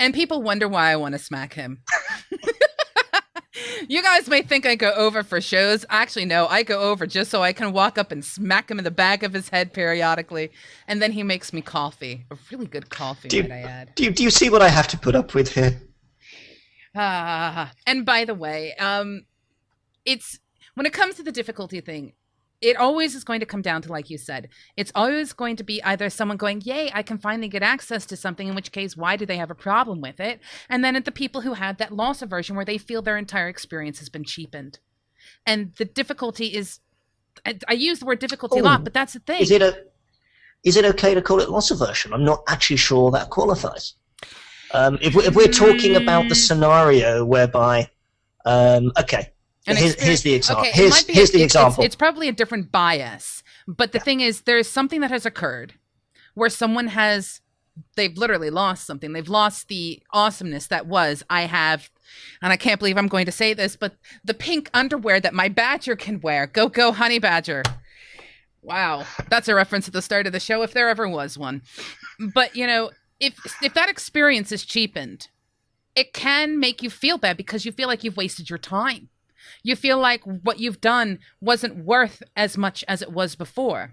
And people wonder why I want to smack him. You guys may think I go over for shows. Actually, no, I go over just so I can walk up and smack him in the back of his head periodically. And then he makes me coffee. A really good coffee, might I add. Do you see what I have to put up with here? And by the way, it's when it comes to the difficulty thing, it always is going to come down to, like you said, it's always going to be either someone going, yay, I can finally get access to something, in which case, why do they have a problem with it? And then at the people who had that loss aversion where they feel their entire experience has been cheapened. And the difficulty is, I use the word difficulty a lot, but that's the thing. Is it okay to call it loss aversion? I'm not actually sure that qualifies. If we're talking about the scenario whereby, okay, here's the example. Okay, here's the example. It's probably a different bias, but the thing is, there is something that has occurred where someone they've literally lost something. They've lost the awesomeness that was, I have, and I can't believe I'm going to say this, but the pink underwear that my badger can wear. Go, honey badger. Wow, that's a reference at the start of the show, if there ever was one. But, you know, if that experience is cheapened, it can make you feel bad because you feel like you've wasted your time. You feel like what you've done wasn't worth as much as it was before.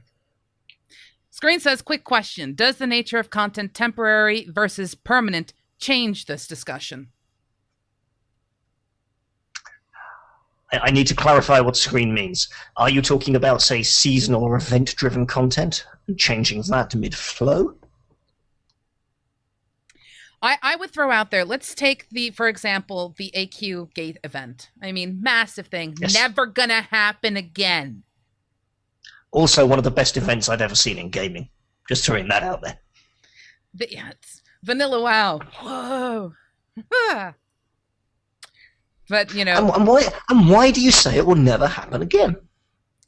Screen says, quick question. Does the nature of content temporary versus permanent change this discussion? I need to clarify what screen means. Are you talking about, say, seasonal or event-driven content and changing that mid-flow? I would throw out there, let's take for example, the AQ Gate event. I mean, massive thing. Yes. Never gonna happen again. Also one of the best events I've ever seen in gaming. Just throwing that out there. Yeah, it's Vanilla WoW. Whoa. But, you know... And why do you say it will never happen again?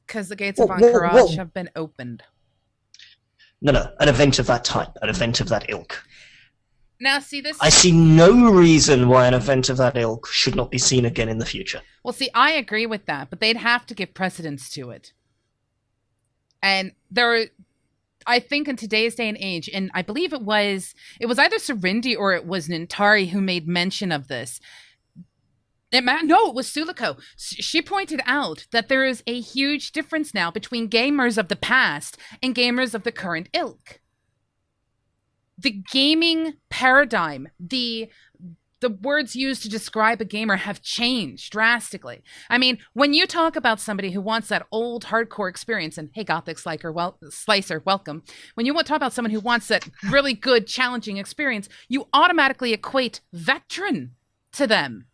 Because the gates of Encourage have been opened. No, an event of that type. An event of that ilk. Now, see this. I see no reason why an event of that ilk should not be seen again in the future. Well, see, I agree with that, but they'd have to give precedence to it. And I think in today's day and age, and I believe it was either Serindi or it was Nintari who made mention of this. It was Suliko. She pointed out that there is a huge difference now between gamers of the past and gamers of the current ilk. The gaming paradigm, the words used to describe a gamer have changed drastically. I mean, when you talk about somebody who wants that old hardcore experience, and hey, Gothic Slicer, welcome. When you want to talk about someone who wants that really good, challenging experience, you automatically equate veteran to them.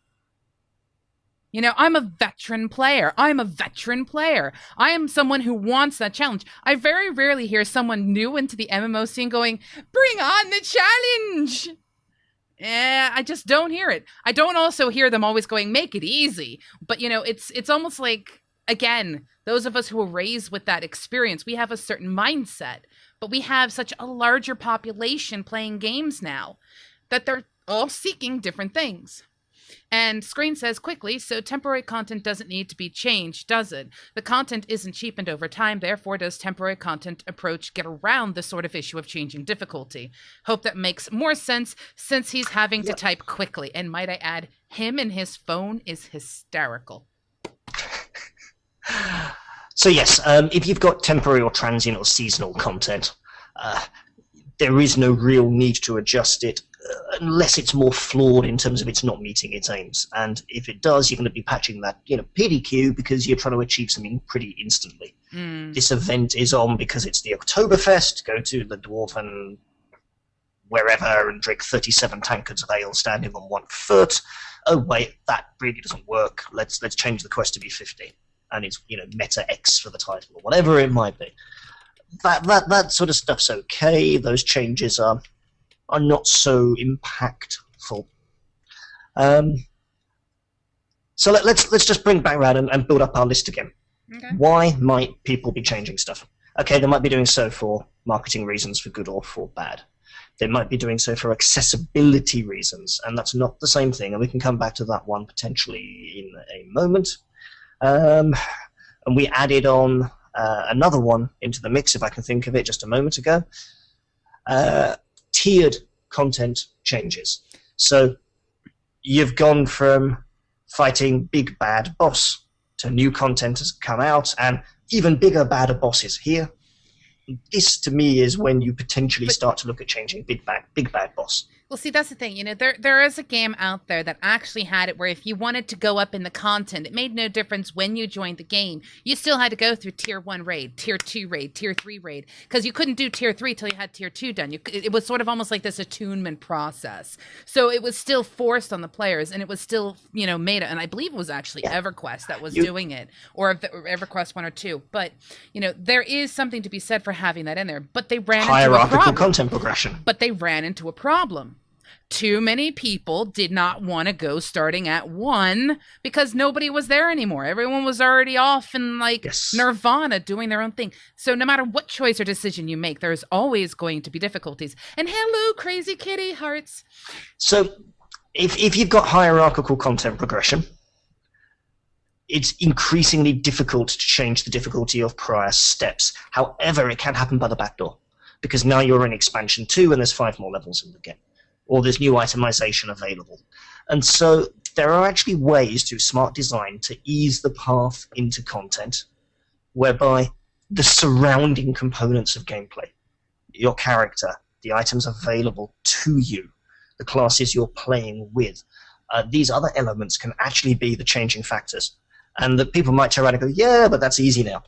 You know, I'm a veteran player. I am someone who wants that challenge. I very rarely hear someone new into the MMO scene going, bring on the challenge. I just don't hear it. I don't also hear them always going, make it easy. But, you know, it's almost like, again, those of us who were raised with that experience, we have a certain mindset. But we have such a larger population playing games now that they're all seeking different things. And Screen says quickly, so temporary content doesn't need to be changed, does it? The content isn't cheapened over time, therefore does temporary content approach get around the sort of issue of changing difficulty? Hope that makes more sense since he's having to type quickly. And might I add, him and his phone is hysterical. So yes, if you've got temporary or transient or seasonal content, there is no real need to adjust it unless it's more flawed in terms of it's not meeting its aims. And if it does, you're going to be patching that, PDQ because you're trying to achieve something pretty instantly. This event is on because it's the Oktoberfest. Go to the Dwarven wherever and drink 37 tankards of ale standing on 1 foot. Oh wait, that really doesn't work. Let's change the quest to be 50. And it's meta X for the title or whatever it might be. That sort of stuff's okay. Those changes are not so impactful. So let's just bring back around and build up our list again. Okay. Why might people be changing stuff? Okay, they might be doing so for marketing reasons, for good or for bad. They might be doing so for accessibility reasons, and that's not the same thing. And we can come back to that one potentially in a moment. And we added on another one into the mix, if I can think of it, just a moment ago. Tiered content changes. So you've gone from fighting big bad boss to new content has come out, and even bigger, badder bosses here. This, to me, is when you potentially start to look at changing big bad boss. Well, see, that's the thing. There is a game out there that actually had it where if you wanted to go up in the content, it made no difference when you joined the game. You still had to go through Tier 1 raid, Tier 2 raid, Tier 3 raid, because you couldn't do Tier 3 till you had Tier 2 done. It was sort of almost like this attunement process. So it was still forced on the players, and it was still, made it. And I believe it was actually EverQuest that was doing it, or EverQuest 1 or 2. But, there is something to be said for having that in there. But they ran into a problem. Hierarchical content progression. But they ran into a problem. Too many people did not want to go starting at 1 because nobody was there anymore. Everyone was already off in Nirvana doing their own thing. So no matter what choice or decision you make, there's always going to be difficulties. And hello, crazy kitty hearts. So if you've got hierarchical content progression, it's increasingly difficult to change the difficulty of prior steps. However, it can happen by the back door because now you're in expansion 2 and there's 5 more levels in the game. Or there's new itemization available. And so there are actually ways through smart design to ease the path into content whereby the surrounding components of gameplay, your character, the items available to you, the classes you're playing with, these other elements can actually be the changing factors. And that people might turn around and go, yeah, but that's easy now.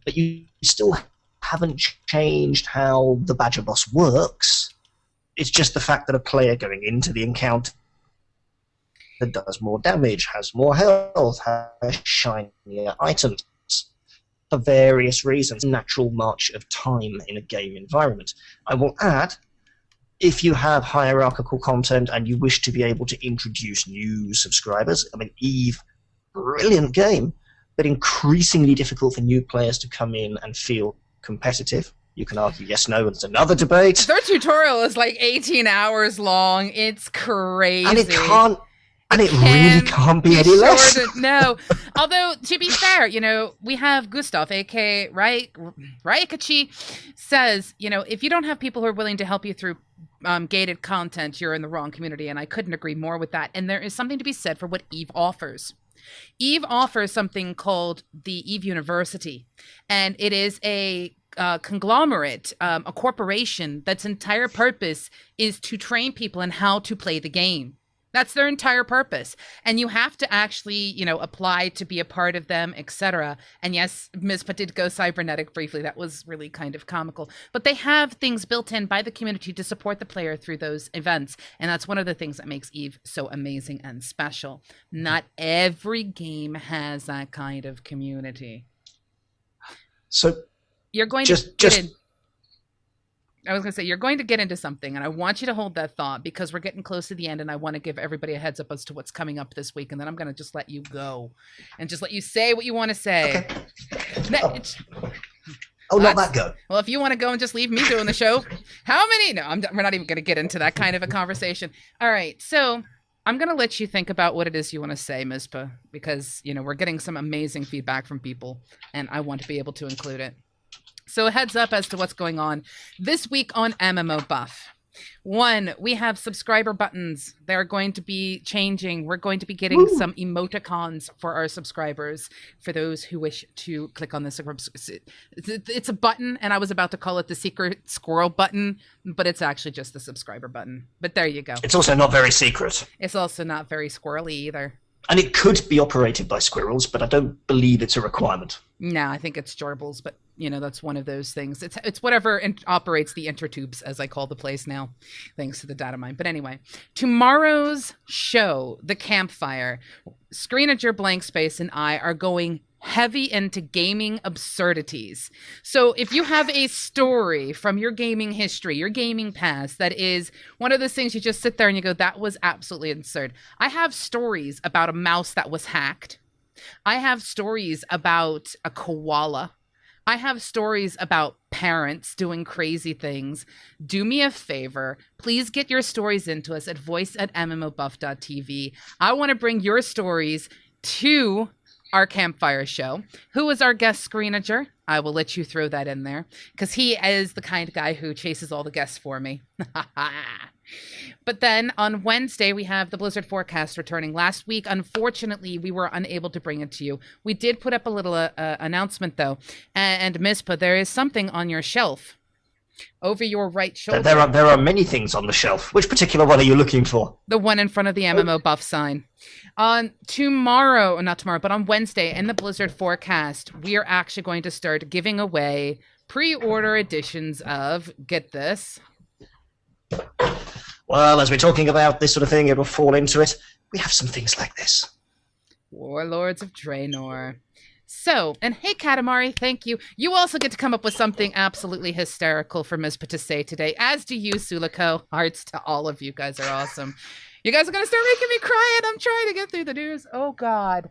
But you still haven't changed how the Badger boss works. It's just the fact that a player going into the encounter that does more damage, has more health, has shinier items for various reasons. Natural march of time in a game environment. I will add, if you have hierarchical content and you wish to be able to introduce new subscribers, EVE, brilliant game, but increasingly difficult for new players to come in and feel competitive. You can argue yes, no, it's another debate. Their tutorial is like 18 hours long. It's crazy. And it really can't be any less. No. Although, to be fair, we have Gustav, a.k.a. Raikachi, says, if you don't have people who are willing to help you through gated content, you're in the wrong community. And I couldn't agree more with that. And there is something to be said for what EVE offers. EVE offers something called the EVE University. And it is a conglomerate, a corporation that's entire purpose is to train people in how to play the game. That's their entire purpose. And you have to actually, apply to be a part of them, etc. And yes, Mizpah did go cybernetic briefly. That was really kind of comical. But they have things built in by the community to support the player through those events. And that's one of the things that makes EVE so amazing and special. Not every game has that kind of community. So you're going to get in. I was going to say, you're going to get into something, and I want you to hold that thought because we're getting close to the end, and I want to give everybody a heads up as to what's coming up this week, and then I'm going to just let you go and just let you say what you want to say. Okay. Not that go. Well, if you want to go and just leave me doing the show, how many? No, we're not even going to get into that kind of a conversation. All right, so I'm going to let you think about what it is you want to say, Mizpah, because, we're getting some amazing feedback from people, and I want to be able to include it. So a heads up as to what's going on this week on MMO Buff. 1, we have subscriber buttons. They're going to be changing. We're going to be getting some emoticons for our subscribers, for those who wish to click on this. It's a button, and I was about to call it the secret squirrel button, but it's actually just the subscriber button. But there you go. It's also not very secret. It's also not very squirrely either. And it could be operated by squirrels, but I don't believe it's a requirement. No, I think it's gerbils, but that's one of those things. It's whatever operates the intertubes, as I call the place now, thanks to the data mine. But anyway, tomorrow's show, The Campfire, Screenager, Blank Space, and I are going heavy into gaming absurdities. So if you have a story from your gaming history, your gaming past, that is one of those things you just sit there and you go, that was absolutely absurd. I have stories about a mouse that was hacked. I have stories about a koala. I have stories about parents doing crazy things. Do me a favor. Please get your stories into us at voice@MMOBuff.TV. I want to bring your stories to our campfire show. Who is our guest screenager? I will let you throw that in there, because he is the kind of guy who chases all the guests for me. But then on Wednesday, we have the Blizzard forecast returning. Last week, unfortunately, we were unable to bring it to you. We did put up a little announcement, though. And Mizpah, there is something on your shelf over your right shoulder. There are many things on the shelf. Which particular one are you looking for? The one in front of the MMO Buff sign. On Wednesday, in the Blizzard forecast, we are actually going to start giving away pre-order editions of, get this. Well, as we're talking about this sort of thing, it'll fall into it. We have some things like this. Warlords of Draenor. So, and hey, Katamari, thank you. You also get to come up with something absolutely hysterical for Mizpah to say today, as do you, Suliko. Hearts to all of you. Guys are awesome. You guys are going to start making me cry, and I'm trying to get through the news. Oh, God.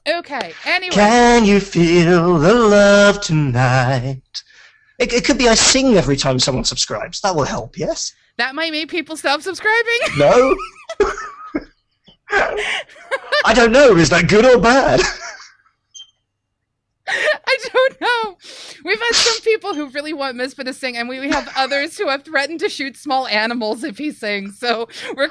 Okay, anyway. Can you feel the love tonight? It could be I sing every time someone subscribes. That will help, yes? That might make people stop subscribing? No. I don't know. Is that good or bad? I don't know. We've had some people who really want Mizpah to sing, and we have others who have threatened to shoot small animals if he sings. So we're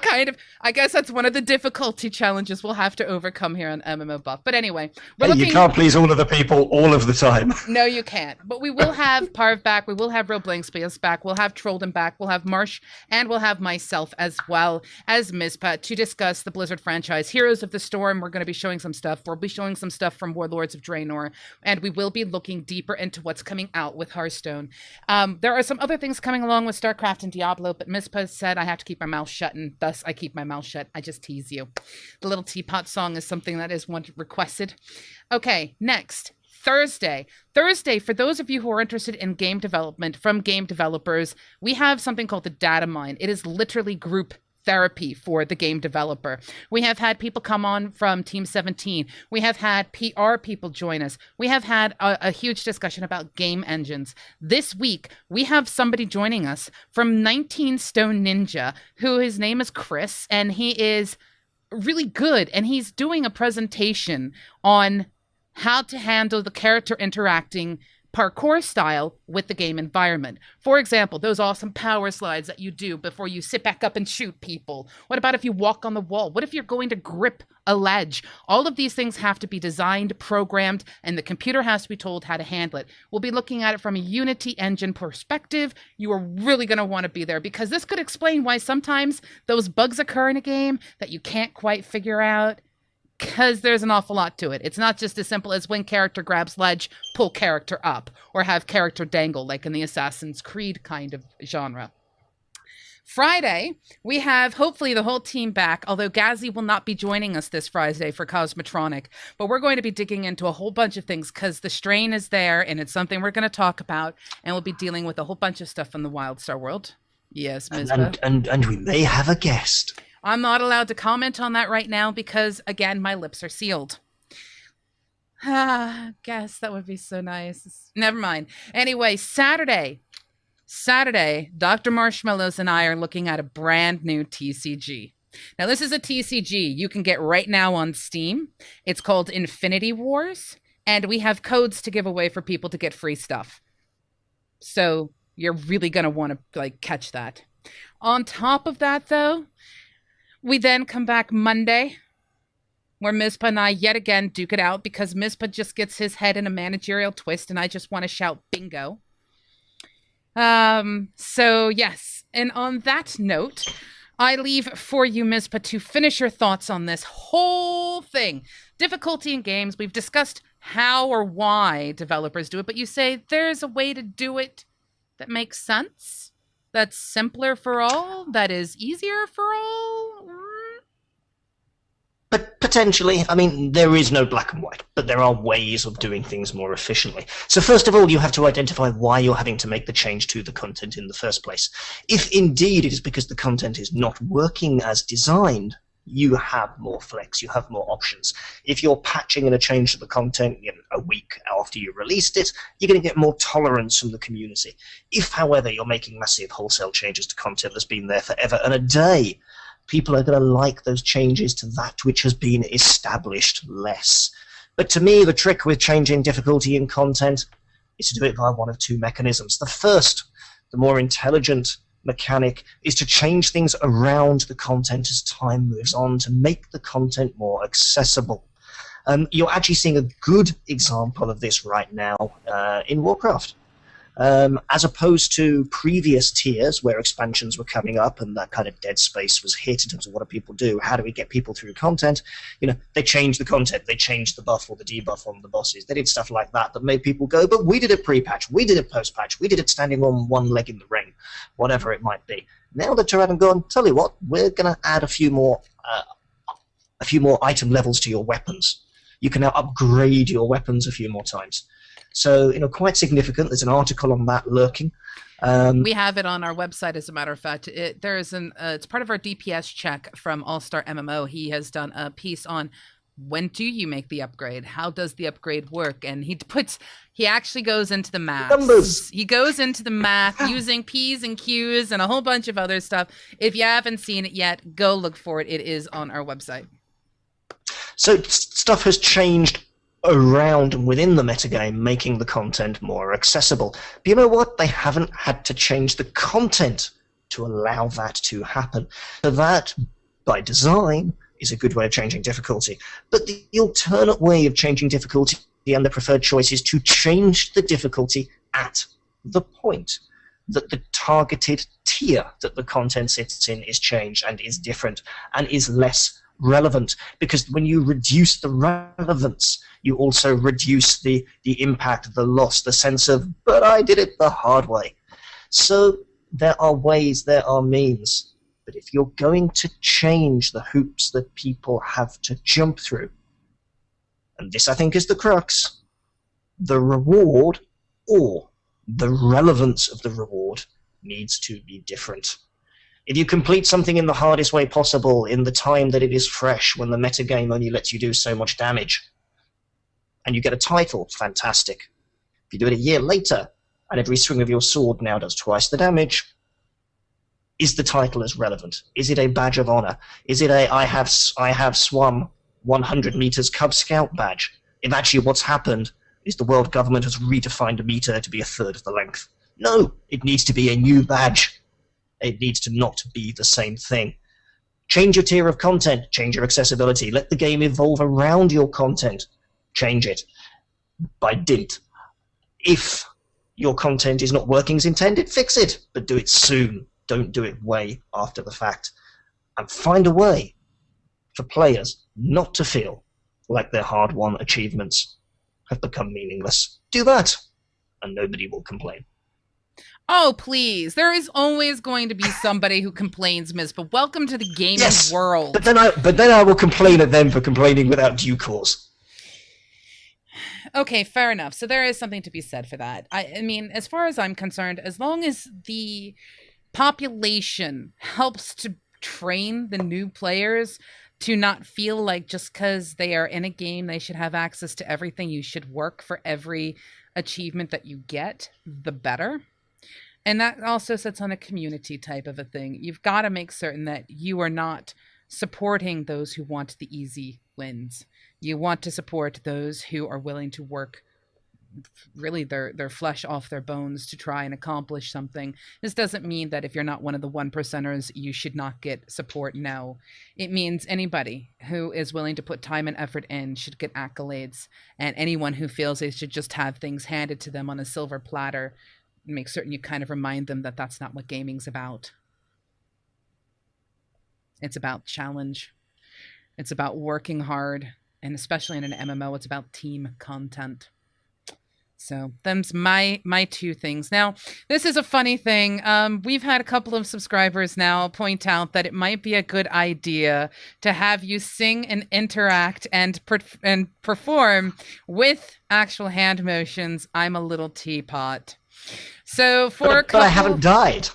I guess that's one of the difficulty challenges we'll have to overcome here on MMO Buff. But anyway. You can't please all of the people all of the time. No, you can't. But we will have Parv back. We will have Real Blank Space back. We'll have Trollden back. We'll have Marsh, and we'll have myself as well as Mizpah to discuss the Blizzard franchise. Heroes of the Storm, we're going to be showing some stuff. We'll be showing some stuff from Warlords of Draenor, and we will be looking deeper into what's coming out with Hearthstone. There are some other things coming along with StarCraft and Diablo, but Mizpah said I have to keep my mouth shut, and thus I keep my mouth shut. I just tease you. The little teapot song is something that is requested. Okay, next. Thursday, for those of you who are interested in game development from game developers, we have something called the data mine. It is literally group therapy for the game developer. We have had people come on from Team 17. We have had PR people join us. We have had a huge discussion about game engines. This week, we have somebody joining us from 19 Stone Ninja, who his name is Chris, and he is really good, and he's doing a presentation on how to handle the character interacting parkour style with the game environment. For example, those awesome power slides that you do before you sit back up and shoot people. What about if you walk on the wall? What if you're going to grip a ledge? All of these things have to be designed, programmed, and the computer has to be told how to handle it. We'll be looking at it from a Unity engine perspective. You are really going to want to be there, because this could explain why sometimes those bugs occur in a game that you can't quite figure out, because there's an awful lot to it. It's not just as simple as when character grabs ledge, pull character up, or have character dangle like in the Assassin's Creed kind of genre. Friday, we have hopefully the whole team back, although Gazzy will not be joining us this Friday for Cosmotronic. But we're going to be digging into a whole bunch of things, because the strain is there, and it's something we're going to talk about, and we'll be dealing with a whole bunch of stuff in the Wildstar world. Yes, Mizpah. And we may have a guest. I'm not allowed to comment on that right now because, again, my lips are sealed. Guess that would be so nice. Never mind. Anyway, Saturday, Dr. Marshmallows and I are looking at a brand new TCG. Now, this is a TCG you can get right now on Steam. It's called Infinity Wars, and we have codes to give away for people to get free stuff. So you're really going to want to like catch that. On top of that, though, we then come back Monday, where Mizpah and I yet again duke it out because Mizpah just gets his head in a managerial twist, and I just want to shout bingo. So yes, and on that note, I leave for you, Mizpah, to finish your thoughts on this whole thing. Difficulty in games. We've discussed how or why developers do it, but you say there's a way to do it that makes sense, that's simpler for all, that is easier for all. But potentially, I mean, there is no black and white, but there are ways of doing things more efficiently. So first of all, you have to identify why you're having to make the change to the content in the first place. If indeed it is because the content is not working as designed, you have more flex, you have more options. If you're patching in a change to the content a week after you released it, you're going to get more tolerance from the community. If, however, you're making massive wholesale changes to content that's been there forever and a day, people are going to like those changes to that which has been established less. But to me, the trick with changing difficulty in content is to do it via one of two mechanisms. The first, the more intelligent mechanic, is to change things around the content as time moves on to make the content more accessible. You're actually seeing a good example of this right now in Warcraft. As opposed to previous tiers where expansions were coming up and that kind of dead space was hit in terms of what do people do, how do we get people through content, they changed the content, they changed the buff or the debuff on the bosses, they did stuff like that that made people go, but we did it pre-patch, we did it post-patch, we did it standing on one leg in the ring, whatever it might be. Now they've turned around and gone, tell you what, we're going to add a few more item levels to your weapons. You can now upgrade your weapons a few more times. So, quite significant. There's an article on that lurking. We have it on our website, as a matter of fact. It's part of our DPS check from All Star MMO. He has done a piece on when do you make the upgrade? How does the upgrade work? And he actually goes into the math. Numbers. He goes into the math using P's and Q's and a whole bunch of other stuff. If you haven't seen it yet, go look for it. It is on our website. So stuff has changed around and within the metagame, making the content more accessible. But you know what? They haven't had to change the content to allow that to happen. So that, by design, is a good way of changing difficulty. But the alternate way of changing difficulty and the preferred choice is to change the difficulty at the point that the targeted tier that the content sits in is changed and is different and is less relevant. Because when you reduce the relevance, you also reduce the impact, the loss, the sense of, but I did it the hard way. So there are ways, there are means. But if you're going to change the hoops that people have to jump through, and this I think is the crux, the reward or the relevance of the reward needs to be different. If you complete something in the hardest way possible, in the time that it is fresh, when the metagame only lets you do so much damage, and you get a title, fantastic. If you do it a year later, and every swing of your sword now does twice the damage, is the title as relevant? Is it a badge of honor? Is it a I have swum 100 meters Cub Scout badge? If actually what's happened is the world government has redefined a meter to be a third of the length. No, it needs to be a new badge. It needs to not be the same thing. Change your tier of content, change your accessibility, let the game evolve around your content. Change it by dint. If your content is not working as intended, fix it, but do it soon. Don't do it way after the fact. And find a way for players not to feel like their hard-won achievements have become meaningless. Do that, and nobody will complain. Oh, please. There is always going to be somebody who complains, Mizpah. Welcome to the gaming world. But then I will complain at them for complaining without due cause. Okay, fair enough. So there is something to be said for that. I mean, as far as I'm concerned, as long as the population helps to train the new players to not feel like just because they are in a game, they should have access to everything. You should work for every achievement that you get, the better. And that also sits on a community type of a thing. You've got to make certain that you are not supporting those who want the easy wins. You want to support those who are willing to work really their flesh off their bones to try and accomplish something. This doesn't mean that if you're not one of the 1%ers, you should not get support. No, it means anybody who is willing to put time and effort in should get accolades, and anyone who feels they should just have things handed to them on a silver platter, make certain you kind of remind them that that's not what gaming's about. It's about challenge. It's about working hard, and especially in an MMO, it's about team content. So them's my two things. Now, this is a funny thing. We've had a couple of subscribers now point out that it might be a good idea to have you sing and interact and perform with actual hand motions. I'm a little teapot. So but I haven't died.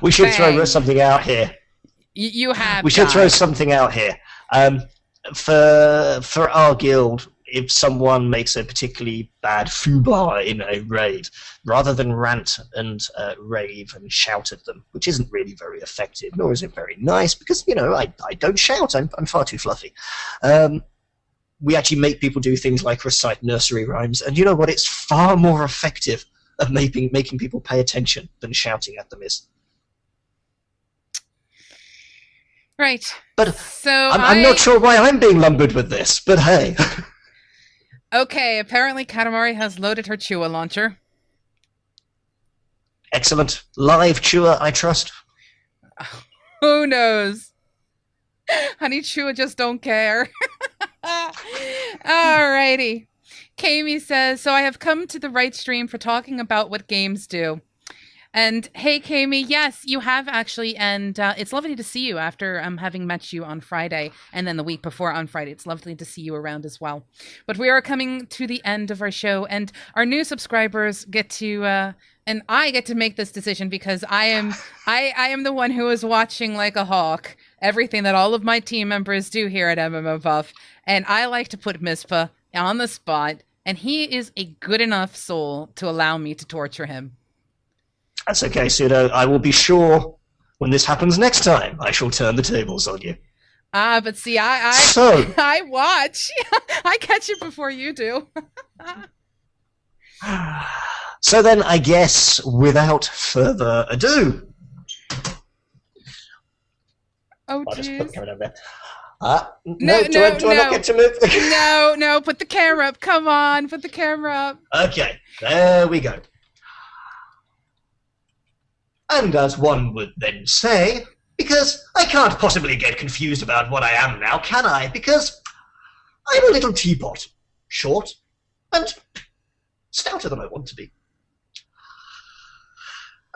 We should throw something out here. You have. We should throw something out here. For our guild, if someone makes a particularly bad foobar in a raid, rather than rant and rave and shout at them, which isn't really very effective, nor is it very nice, because, you know, I don't shout, I'm far too fluffy. We actually make people do things like recite nursery rhymes, and you know what, it's far more effective at making people pay attention than shouting at them is. Right. But so I'm not sure why I'm being lumbered with this, but hey. Okay, apparently Katamari has loaded her Chua launcher. Excellent. Live Chua, I trust. Who knows? Honey Chua just don't care. Alrighty. Kami says, so I have come to the right stream for talking about what games do. And hey, Kami, yes, you have actually, and it's lovely to see you after having met you on Friday, and then the week before on Friday. It's lovely to see you around as well. But we are coming to the end of our show, and our new subscribers get to, and I get to make this decision because I am the one who is watching like a hawk everything that all of my team members do here at MMO Buff, and I like to put Mizpah on the spot, and he is a good enough soul to allow me to torture him. That's okay, Pseudo. I will be sure when this happens next time, I shall turn the tables on you. But see, I watch. I catch it before you do. So then, I guess, without further ado... Oh, I'll just put the camera down there. No, do I not get to move? No, put the camera up. Come on, put the camera up. Okay, there we go. And as one would then say, because I can't possibly get confused about what I am now, can I? Because I'm a little teapot, short and stouter than I want to be.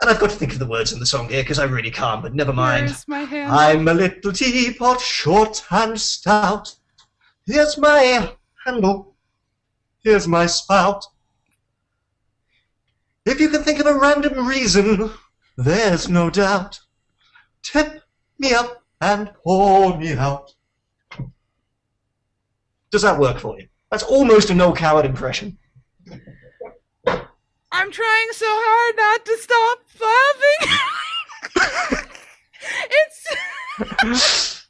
And I've got to think of the words in the song here, because I really can't, but never mind. Here's my handle. I'm a little teapot, short and stout. Here's my handle. Here's my spout. If you can think of a random reason, there's no doubt. Tip me up and pour me out. Does that work for you? That's almost a no coward impression. I'm trying so hard not to stop laughing. It's...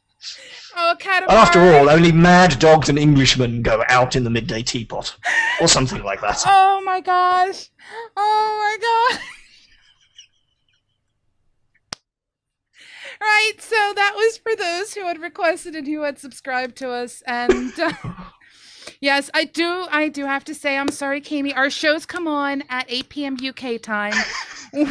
Oh, Katamari. After all, only mad dogs and Englishmen go out in the midday teapot. Or something like that. Oh my gosh. Oh my god. Right, so that was for those who had requested and who had subscribed to us, and yes, I do have to say, I'm sorry, Kami, our shows come on at 8 p.m. UK time,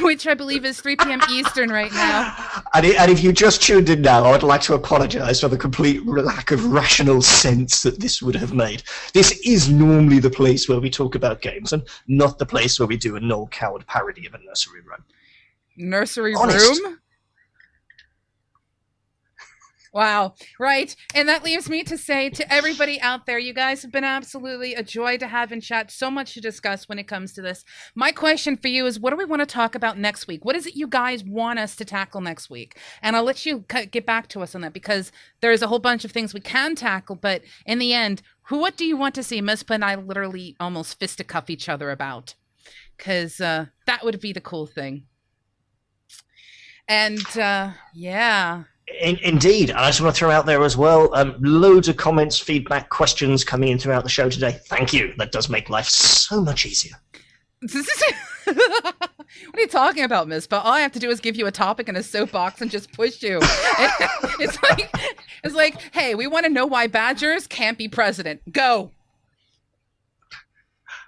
which I believe is 3 p.m. Eastern right now. And if you just tuned in now, I would like to apologise for the complete lack of rational sense that this would have made. This is normally the place where we talk about games, and not the place where we do a Noel Coward parody of a nursery rhyme. Nursery Honest. room? Wow. Right. And that leaves me to say to everybody out there, you guys have been absolutely a joy to have in chat. So much to discuss when it comes to this. My question for you is, what do we want to talk about next week? What is it you guys want us to tackle next week? And I'll let you get back to us on that, because there's a whole bunch of things we can tackle. But in the end, what do you want to see Mizpah and I literally almost fisticuff each other about? Because that would be the cool thing. And yeah. Indeed. And I just want to throw out there as well, loads of comments, feedback, questions coming in throughout the show today. Thank you. That does make life so much easier. What are you talking about, Mizpah? All I have to do is give you a topic and a soapbox and just push you. It's like, hey, we want to know why badgers can't be president. Go.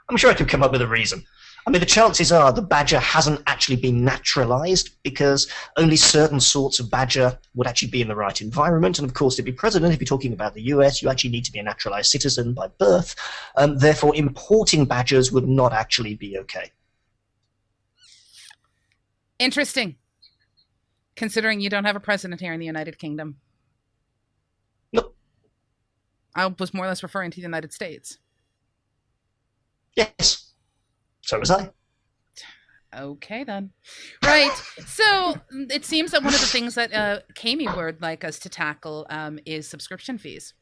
I'm sure I could come up with a reason. I mean, the chances are the badger hasn't actually been naturalized because only certain sorts of badger would actually be in the right environment. And of course, to be president, if you're talking about the US, you actually need to be a naturalized citizen by birth. Therefore, importing badgers would not actually be okay. Interesting. Considering you don't have a president here in the United Kingdom. No. I was more or less referring to the United States. Yes. So was I. Okay, then. Right. So it seems that one of the things that Kami would like us to tackle is subscription fees.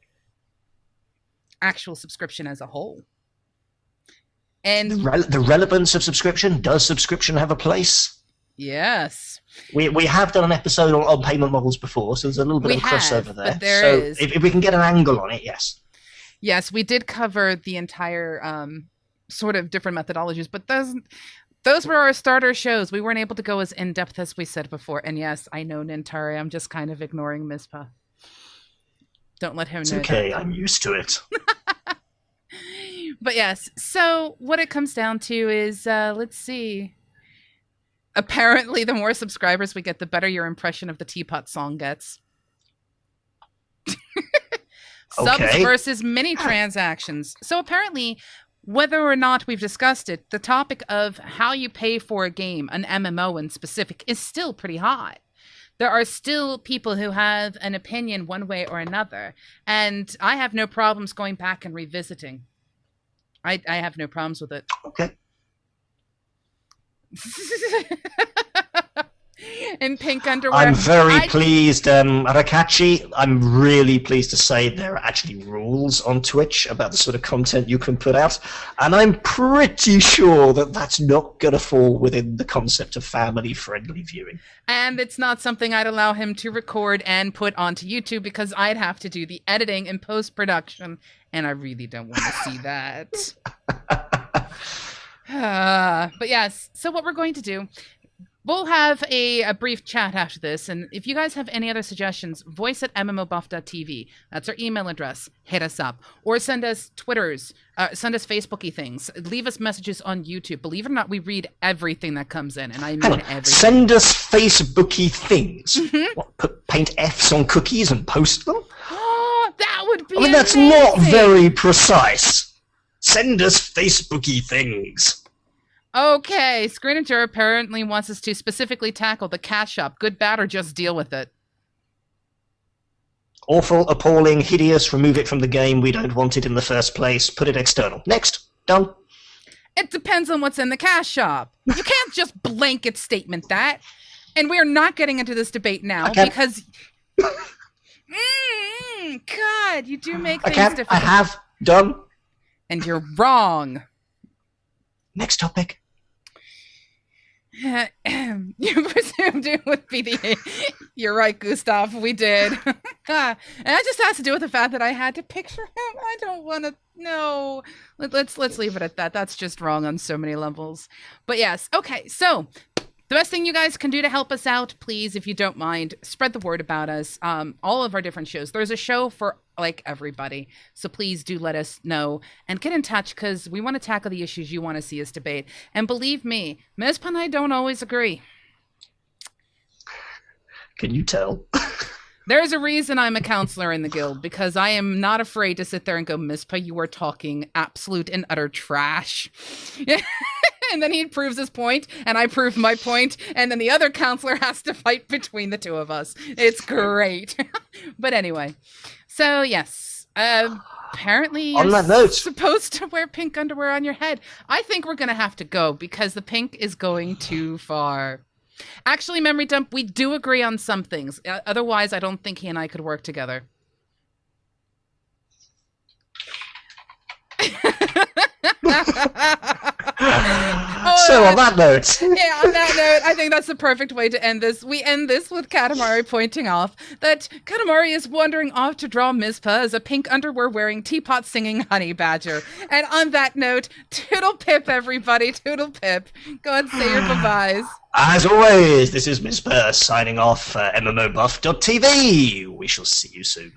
Actual subscription as a whole. And the relevance of subscription. Does subscription have a place? Yes. We have done an episode on payment models before, so there's a little bit of a crossover there. But there is. If we can get an angle on it, yes. Yes, we did cover the entire sort of different methodologies, but those were our starter shows. We weren't able to go as in-depth as we said before. And yes, I know, Nintari, I'm just kind of ignoring Mizpah. Don't let him know. It's okay, I'm used to it. But yes, so what it comes down to is, let's see. Apparently, the more subscribers we get, the better your impression of the Teapot song gets. Subs versus mini transactions. So apparently, whether or not we've discussed it, the topic of how you pay for a game, an MMO in specific, is still pretty hot. There are still people who have an opinion one way or another, and I have no problems going back and revisiting. I have no problems with it. Okay. In pink underwear. I'm very pleased, Arakachi. I'm really pleased to say there are actually rules on Twitch about the sort of content you can put out, and I'm pretty sure that that's not going to fall within the concept of family-friendly viewing. And it's not something I'd allow him to record and put onto YouTube because I'd have to do the editing and post-production, and I really don't want to see that. But yes, so what we're going to do, we'll have a brief chat after this, and if you guys have any other suggestions, voice at MMOBuff.TV. That's our email address. Hit us up. Or send us Twitters, send us Facebooky things. Leave us messages on YouTube. Believe it or not, we read everything that comes in, and I mean everything. Send us Facebooky things. Mm-hmm. What, paint Fs on cookies and post them? Oh, that would be I mean, that's not very precise. Send us Facebooky things. Okay, Screenager apparently wants us to specifically tackle the cat shop. Good, bad, or just deal with it? Awful, appalling, hideous, remove it from the game. We don't want it in the first place. Put it external. Next. Done. It depends on what's in the cat shop. You can't just blanket statement that. And we're not getting into this debate now because... God, you do make things difficult. I have done. And you're wrong. Next topic. You presumed it would be the... You're right, Gustav. We did. And that just has to do with the fact that I had to picture him. I don't want to... No. Let's leave it at that. That's just wrong on so many levels. But yes. Okay, so... The best thing you guys can do to help us out, please, if you don't mind, spread the word about us. All of our different shows. There's a show for, like, everybody. So please do let us know. And get in touch, because we want to tackle the issues you want to see us debate. And believe me, Mizpah and I don't always agree. Can you tell? There's a reason I'm a counselor in the guild, because I am not afraid to sit there and go, Mizpah, you are talking absolute and utter trash. And then he proves his point, and I prove my point, and then the other counselor has to fight between the two of us. It's great. But anyway, so yes, apparently you're supposed to wear pink underwear on your head. I think we're going to have to go, because the pink is going too far. Actually, Memory Dump, we do agree on some things. Otherwise, I don't think he and I could work together. So on that note, yeah, on that note, I think that's the perfect way to end this. We end this with Katamari pointing off that Katamari is wandering off to draw Mizpah as a pink underwear wearing teapot singing honey badger. And on that note, toodle pip, everybody, toodle pip. Go ahead and say your bye-byes. As always, this is Mizpah signing off, MMOBuff.TV. We shall see you soon.